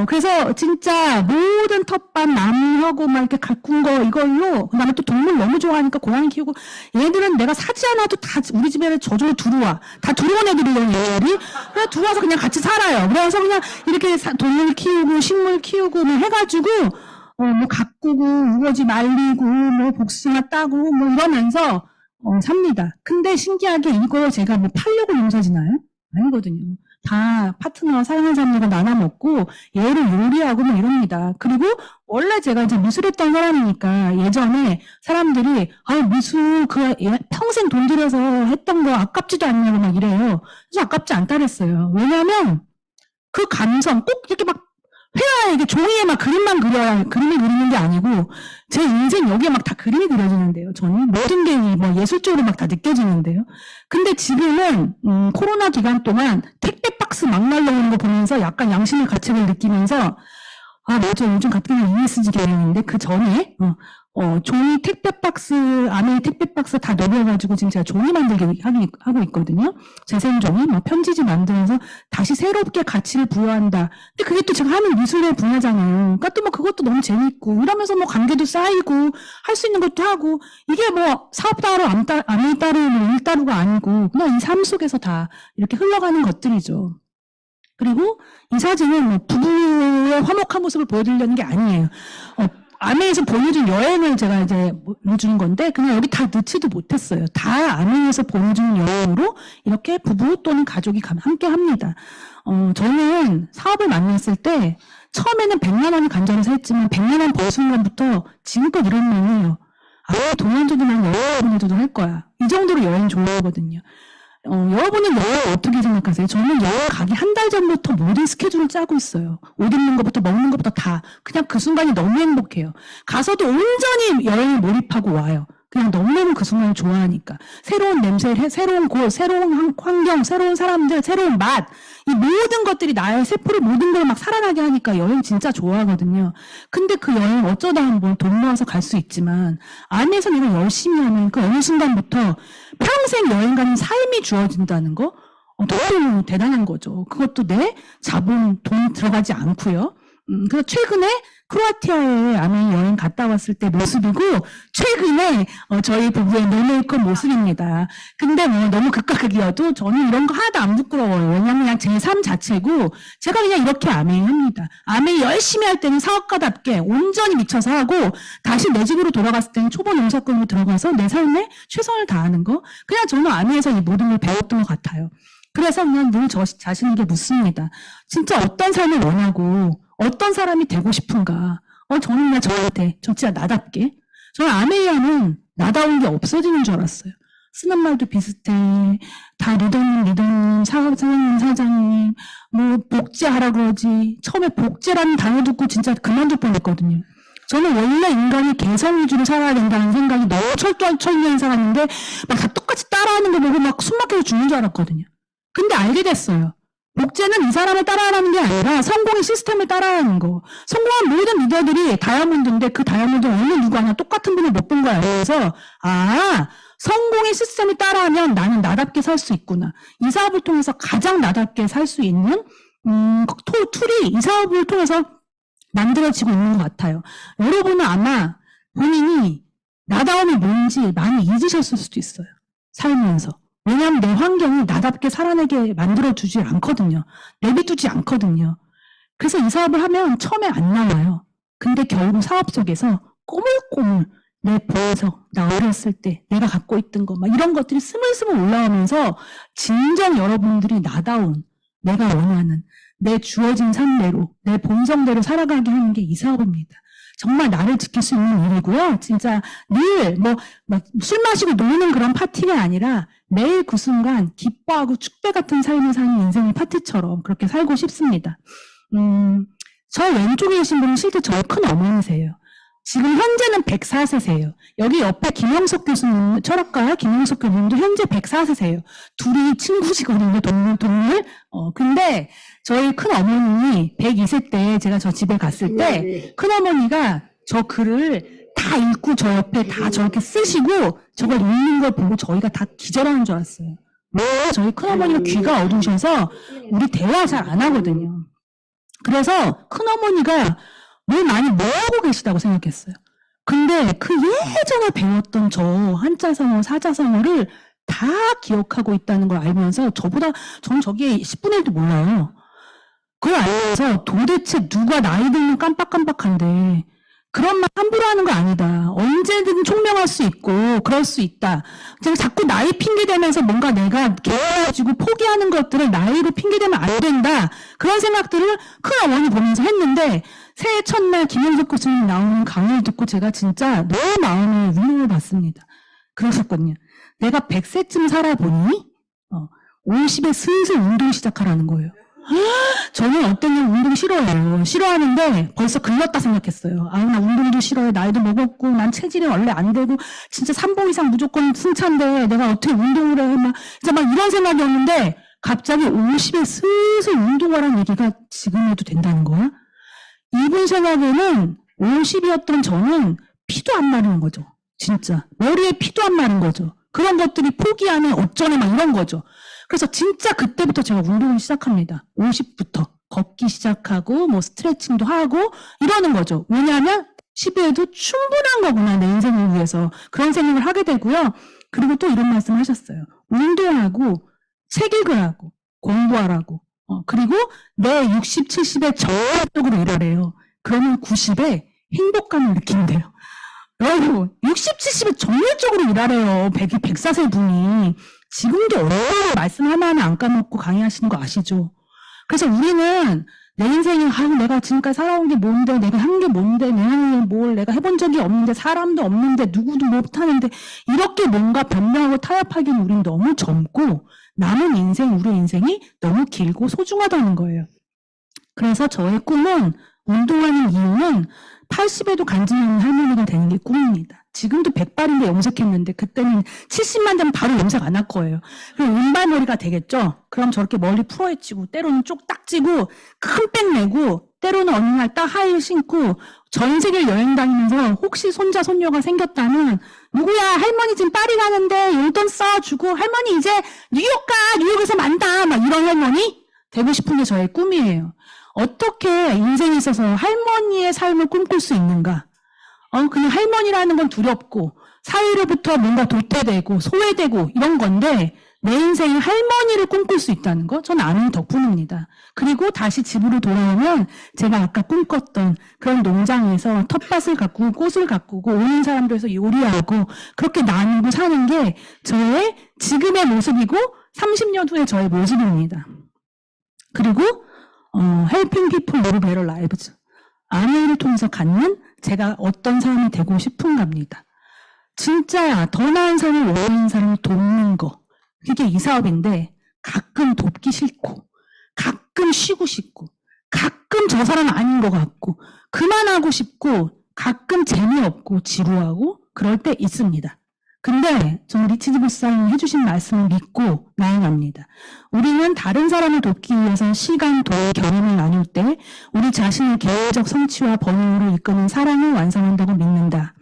그래서 진짜 모든 텃밭, 나무하고 막 이렇게 가꾼 거 이걸로, 그 다음에 또 동물 너무 좋아하니까 고양이 키우고, 얘들은 내가 사지 않아도 다 우리 집에 저절로 들어와. 다 들어온 애들이거든요, 얘들이. 그래서 들어와서 그냥 같이 살아요. 그래서 그냥 이렇게 동물 키우고, 식물 키우고, 뭐 해가지고, 뭐 가꾸고, 우거지 말리고, 뭐 복숭아 따고, 뭐 이러면서, 삽니다. 근데 신기하게 이거 제가 뭐 팔려고 농사 지나요? 아니거든요. 다 파트너와 사랑하는 사람들과 나눠 먹고 얘를 요리하고 뭐 이럽니다. 그리고 원래 제가 이제 미술했던 사람이니까 예전에 사람들이 미술 평생 돈 들여서 했던 거 아깝지도 않냐고 막 이래요. 그래서 아깝지 않다 그랬어요. 왜냐하면 그 감성 꼭 이렇게 막 회화에 이게 종이에 막 그림만 그려야 그림을 그리는 게 아니고 제 인생 여기에 막 다 그림이 그려지는데요. 저는 모든 게 뭐 예술적으로 막 다 느껴지는데요. 근데 지금은 코로나 기간 동안 택배 박스 막 날라오는 거 보면서 약간 양심의 가책을 느끼면서 맞아, 요즘 같은 경우는 ESG 개념인데 그 전에 종이 택배 박스 안에 택배 박스 다 넣어가지고 지금 제가 종이 만들기 하고 있거든요. 재생종이 막 편지지 만들면서 다시 새롭게 가치를 부여한다. 근데 그게 또 제가 하는 미술의 분야잖아요. 그러니까 또 뭐 그것도 너무 재밌고 이러면서 뭐 관계도 쌓이고 할 수 있는 것도 하고 이게 뭐 사업 따로 안 따르고 일 따르가 아니고 그냥 이 삶 속에서 다 이렇게 흘러가는 것들이죠. 그리고 이 사진은 뭐 부부의 화목한 모습을 보여드리려는 게 아니에요. 아메에서 보내준 여행을 제가 이제 보여주는 건데 그냥 여기 다 넣지도 못했어요. 다 아메에서 보내준 여행으로 이렇게 부부 또는 가족이 함께 합니다. 저는 사업을 만났을 때 처음에는 100만 원이 간절해서 했지만 100만 원 벌 순간부터 지금껏 이런 마음이에요. 돈 안 줘도 난 여행 보내줘도 할 거야. 이 정도로 여행 좋아하거든요. 여러분은 여행 어떻게 생각하세요? 저는 여행 가기 한 달 전부터 모든 스케줄을 짜고 있어요. 옷 입는 것부터 먹는 것부터 다. 그냥 그 순간이 너무 행복해요. 가서도 온전히 여행에 몰입하고 와요. 그냥 너무너무 그 순간을 좋아하니까. 새로운 냄새, 새로운 곳, 새로운 환경, 새로운 사람들, 새로운 맛. 이 모든 것들이 나의 세포를 모든 걸 막 살아나게 하니까 여행 진짜 좋아하거든요. 근데 그 여행 어쩌다 한번 돈 모아서 갈 수 있지만 안에서 내가 열심히 하면 그 어느 순간부터 평생 여행 가는 삶이 주어진다는 거 너무 대단한 거죠. 그것도 내 자본, 돈 들어가지 않고요. 그래서 최근에 크로아티아에 아메 여행 갔다 왔을 때 모습이고 최근에 저희 부부의 노메이크업 모습입니다. 근데 뭐 너무 극과 극이어도 저는 이런 거 하나도 안 부끄러워요. 왜냐면 그냥 제 삶 자체고 제가 그냥 이렇게 아메 합니다. 아메 열심히 할 때는 사업가답게 온전히 미쳐서 하고 다시 내 집으로 돌아갔을 때는 초보 농사꾼으로 들어가서 내 삶에 최선을 다하는 거 그냥 저는 아메에서 이 모든 걸 배웠던 것 같아요. 그래서 그냥 늘 저 자신에게 묻습니다. 진짜 어떤 삶을 원하고 어떤 사람이 되고 싶은가? 저는 그냥 저한테, 저 진짜 나답게. 저는 아메이아는 나다운 게 없어지는 줄 알았어요. 쓰는 말도 비슷해. 다 리더님, 사장님, 뭐, 복제하라 그러지. 처음에 복제라는 단어 듣고 진짜 그만둘 뻔했거든요. 저는 원래 인간이 개성 위주로 살아야 된다는 생각이 너무 철저히 살았는데, 막 다 똑같이 따라하는 거 보고 막 숨막혀서 죽는 줄 알았거든요. 근데 알게 됐어요. 복제는 이 사람을 따라하는 게 아니라 성공의 시스템을 따라하는 거. 성공한 모든 리더들이 다이아몬드인데 그 다이아몬드는 어느 누구 하나 똑같은 분을 못 본 거야. 그래서 성공의 시스템을 따라하면 나는 나답게 살 수 있구나. 이 사업을 통해서 가장 나답게 살 수 있는 툴이 이 사업을 통해서 만들어지고 있는 것 같아요. 여러분은 아마 본인이 나다움이 뭔지 많이 잊으셨을 수도 있어요. 살면서. 왜냐하면 내 환경이 나답게 살아내게 만들어주지 않거든요. 내비두지 않거든요. 그래서 이 사업을 하면 처음에 안 나와요. 근데 결국 사업 속에서 꼬물꼬물 내 보에서 나 어렸을 때 내가 갖고 있던 거 막 이런 것들이 스물스물 올라오면서 진정 여러분들이 나다운 내가 원하는 내 주어진 삶대로 내 본성대로 살아가게 하는 게 이 사업입니다. 정말 나를 지킬 수 있는 일이고요. 진짜 늘 막 술 마시고 노는 그런 파티가 아니라 매일 그 순간 기뻐하고 축배 같은 삶을 사는 인생의 파티처럼 그렇게 살고 싶습니다. 저 왼쪽에 계신 분은 실제 저의 큰 어머니세요. 지금 현재는 104세세요. 여기 옆에 김영석 교수님, 철학가 김영석 교수님도 현재 104세세요. 둘이 친구시거든요, 동물. 근데 저희 큰 어머님이 102세 때 제가 저 집에 갔을 때 큰 어머니가 저 글을 다 읽고 저 옆에 다 저렇게 쓰시고 저걸 읽는 걸 보고 저희가 다 기절하는 줄 알았어요. 저희 큰 어머니가 귀가 어두우셔서 우리 대화 잘 안 하거든요. 그래서 큰 어머니가 뭘 많이 모으고 계시다고 생각했어요. 근데 그 예전에 배웠던 저 한자성어, 사자성어를 다 기억하고 있다는 걸 알면서 전 저게 10분의 1도 몰라요. 그걸 알면서 도대체 누가 나이 들면 깜빡깜빡한데 그런 말 함부로 하는 거 아니다. 언제든 총명할 수 있고 그럴 수 있다. 제가 자꾸 나이 핑계대면서 뭔가 내가 개가지고 포기하는 것들을 나이로 핑계대면 안 된다. 그런 생각들을 큰 어머니 보면서 했는데 새해 첫날 김영석 교수님 나오는 강의를 듣고 제가 진짜 너무 마음에 위로를 받습니다. 그러셨거든요. 내가 100세쯤 살아보니 50에 슬슬 운동 시작하라는 거예요. 저는 어땠냐면 운동 싫어해요. 싫어하는데 벌써 글렀다 생각했어요. 나 운동도 싫어해. 나이도 먹었고 난 체질이 원래 안 되고 진짜 3보 이상 무조건 승차인데 내가 어떻게 운동을 해. 진짜 막 이런 생각이었는데 갑자기 50에 슬슬 운동하라는 얘기가 지금 해도 된다는 거야? 이분 생각에는 50이었던 저는 피도 안 마르는 거죠. 진짜. 머리에 피도 안 마른 거죠. 그런 것들이 포기하는 어쩌네 막 이런 거죠. 그래서 진짜 그때부터 제가 운동을 시작합니다. 50부터. 걷기 시작하고 스트레칭도 하고 이러는 거죠. 왜냐하면 10에도 충분한 거구나 내 인생을 위해서. 그런 생각을 하게 되고요. 그리고 또 이런 말씀을 하셨어요. 운동하고 책 읽으라고 공부하라고 그리고 내 60, 70에 저쪽으로 일하래요. 그러면 90에 행복감을 느낀대요. 여러분 60, 70에 정열적으로 일하래요. 104세 분이. 지금도 얼마나 말씀 하나하나 안 까먹고 강의하시는 거 아시죠? 그래서 우리는 내 인생에 내가 지금까지 살아온 게 뭔데, 내가 한 게 뭔데, 내 인생에 뭘 내가 해본 적이 없는데, 사람도 없는데, 누구도 못하는데 이렇게 뭔가 변명하고 타협하기는 우린 너무 젊고 남은 인생, 우리 인생이 너무 길고 소중하다는 거예요. 그래서 저의 꿈은 운동하는 이유는 80에도 간증 없는 할머니가 되는 게 꿈입니다. 지금도 100발인데 염색했는데 그때는 70만 되면 바로 염색 안 할 거예요. 그럼 은발머리가 되겠죠? 그럼 저렇게 멀리 풀어헤치고 때로는 쪽딱 찌고 큰 백 내고 때로는 어느 날 딱 하이힐 신고 전 세계를 여행 다니면서 혹시 손자 손녀가 생겼다면 누구야 할머니 지금 파리 가는데 용돈 써주고 할머니 이제 뉴욕 가 뉴욕에서 만다 막 이런 할머니 되고 싶은 게 저의 꿈이에요. 어떻게 인생에 있어서 할머니의 삶을 꿈꿀 수 있는가? 그냥 할머니라는 건 두렵고 사회로부터 뭔가 도태되고 소외되고 이런 건데 내 인생에 할머니를 꿈꿀 수 있다는 거 저는 아는 덕분입니다. 그리고 다시 집으로 돌아오면 제가 아까 꿈꿨던 그런 농장에서 텃밭을 가꾸고 꽃을 가꾸고 오는 사람들에서 요리하고 그렇게 나누고 사는 게 저의 지금의 모습이고 30년 후의 저의 모습입니다. 그리고 helping people live better lives. 아내를 통해서 갖는 제가 어떤 사람이 되고 싶은가입니다. 진짜 더 나은 삶을 원하는 사람을 돕는 거. 그게 이 사업인데 가끔 돕기 싫고 가끔 쉬고 싶고 가끔 저 사람 아닌 것 같고 그만하고 싶고 가끔 재미없고 지루하고 그럴 때 있습니다. 근데 저는 리치드 목사님이 해주신 말씀을 믿고 나아갑니다. 우리는 다른 사람을 돕기 위해서 시간, 돈, 경험을 나눌 때 우리 자신의 개인적 성취와 번영으로 이끄는 사랑을 완성한다고 믿는다.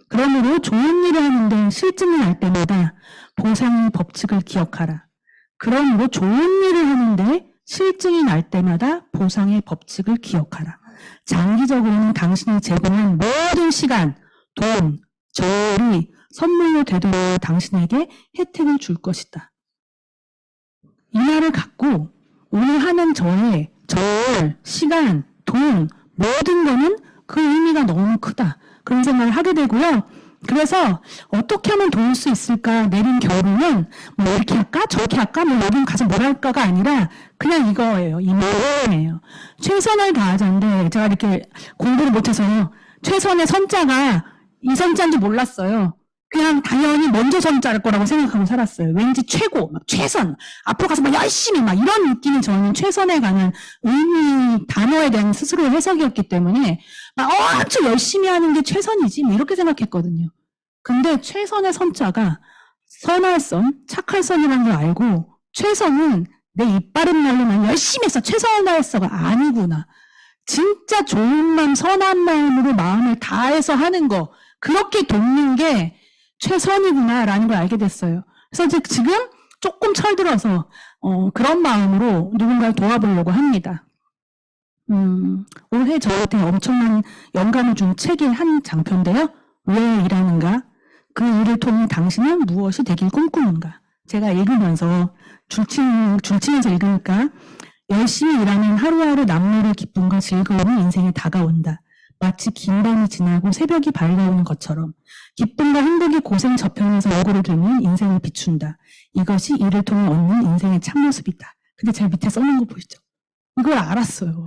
그러므로 좋은 일을 하는데 실증이 날 때마다 보상의 법칙을 기억하라. 그러므로 좋은 일을 하는데 실증이 날 때마다 보상의 법칙을 기억하라. 장기적으로는 당신이 제공한 모든 시간, 돈, 저울이 선물로 되돌아 당신에게 혜택을 줄 것이다. 이 말을 갖고 오늘 하는 저의 저울, 시간, 돈, 모든 거는 그 의미가 너무 크다. 그런 생각을 하게 되고요. 그래서 어떻게 하면 도울 수 있을까 내린 결론은 뭐 이렇게 할까 저렇게 할까 뭐 여긴 가서 뭘 할까가 아니라 그냥 이거예요. 이 마음이에요. 최선을 다하자인데 제가 이렇게 공부를 못해서 최선의 선자가 이 선자인지 몰랐어요. 그냥 당연히 먼저 선자일 거라고 생각하고 살았어요. 왠지 최고, 막 최선, 앞으로 가서 막 열심히 막 이런 느낌이 저는 최선에 가는 의미, 단어에 대한 스스로 해석이었기 때문에 막 엄청 열심히 하는 게 최선이지 뭐 이렇게 생각했거든요. 근데 최선의 선자가 선할 선, 착할 선이라는 걸 알고 최선은 내 입 바른 말로만 열심히 해서 최선을 다했어가 아니구나. 진짜 좋은 마음, 선한 마음으로 마음을 다해서 하는 거 그렇게 돕는 게 최선이구나라는 걸 알게 됐어요. 그래서 이제 지금 조금 철들어서 그런 마음으로 누군가를 도와보려고 합니다. 올해 저한테 엄청난 영감을 준 책의 한 장편인데요. 왜 일하는가? 그 일을 통해 당신은 무엇이 되길 꿈꾸는가? 제가 읽으면서 줄치면서 읽으니까 열심히 일하면 하루하루 남미를 기쁨과 즐거움이 인생에 다가온다. 마치 긴 밤이 지나고 새벽이 밝아오는 것처럼 기쁨과 행복이 고생 저편에서 얼굴을 들면 인생을 비춘다. 이것이 이를 통해 얻는 인생의 참모습이다. 근데 제가 밑에 써놓은 거 보이죠? 이걸 알았어요.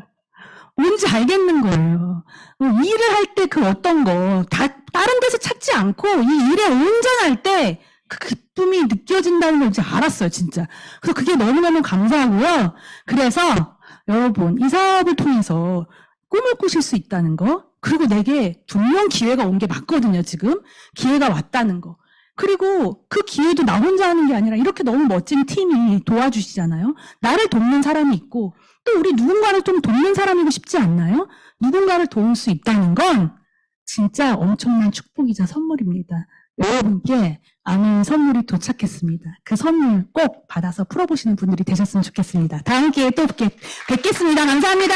뭔지 알겠는 거예요. 일을 할 때 그 어떤 거 다른 데서 찾지 않고 이 일에 온전할 때 그 기쁨이 느껴진다는 걸 이제 알았어요, 진짜. 그래서 그게 너무너무 감사하고요. 그래서 여러분 이 사업을 통해서 꿈을 꾸실 수 있다는 거, 그리고 내게 분명 기회가 온 게 맞거든요, 지금. 기회가 왔다는 거. 그리고 그 기회도 나 혼자 하는 게 아니라 이렇게 너무 멋진 팀이 도와주시잖아요. 나를 돕는 사람이 있고 또 우리 누군가를 좀 돕는 사람이고 싶지 않나요? 누군가를 도울 수 있다는 건 진짜 엄청난 축복이자 선물입니다. 여러분께 아는 선물이 도착했습니다. 그 선물 꼭 받아서 풀어보시는 분들이 되셨으면 좋겠습니다. 다음 기회에 또 뵙겠습니다. 감사합니다.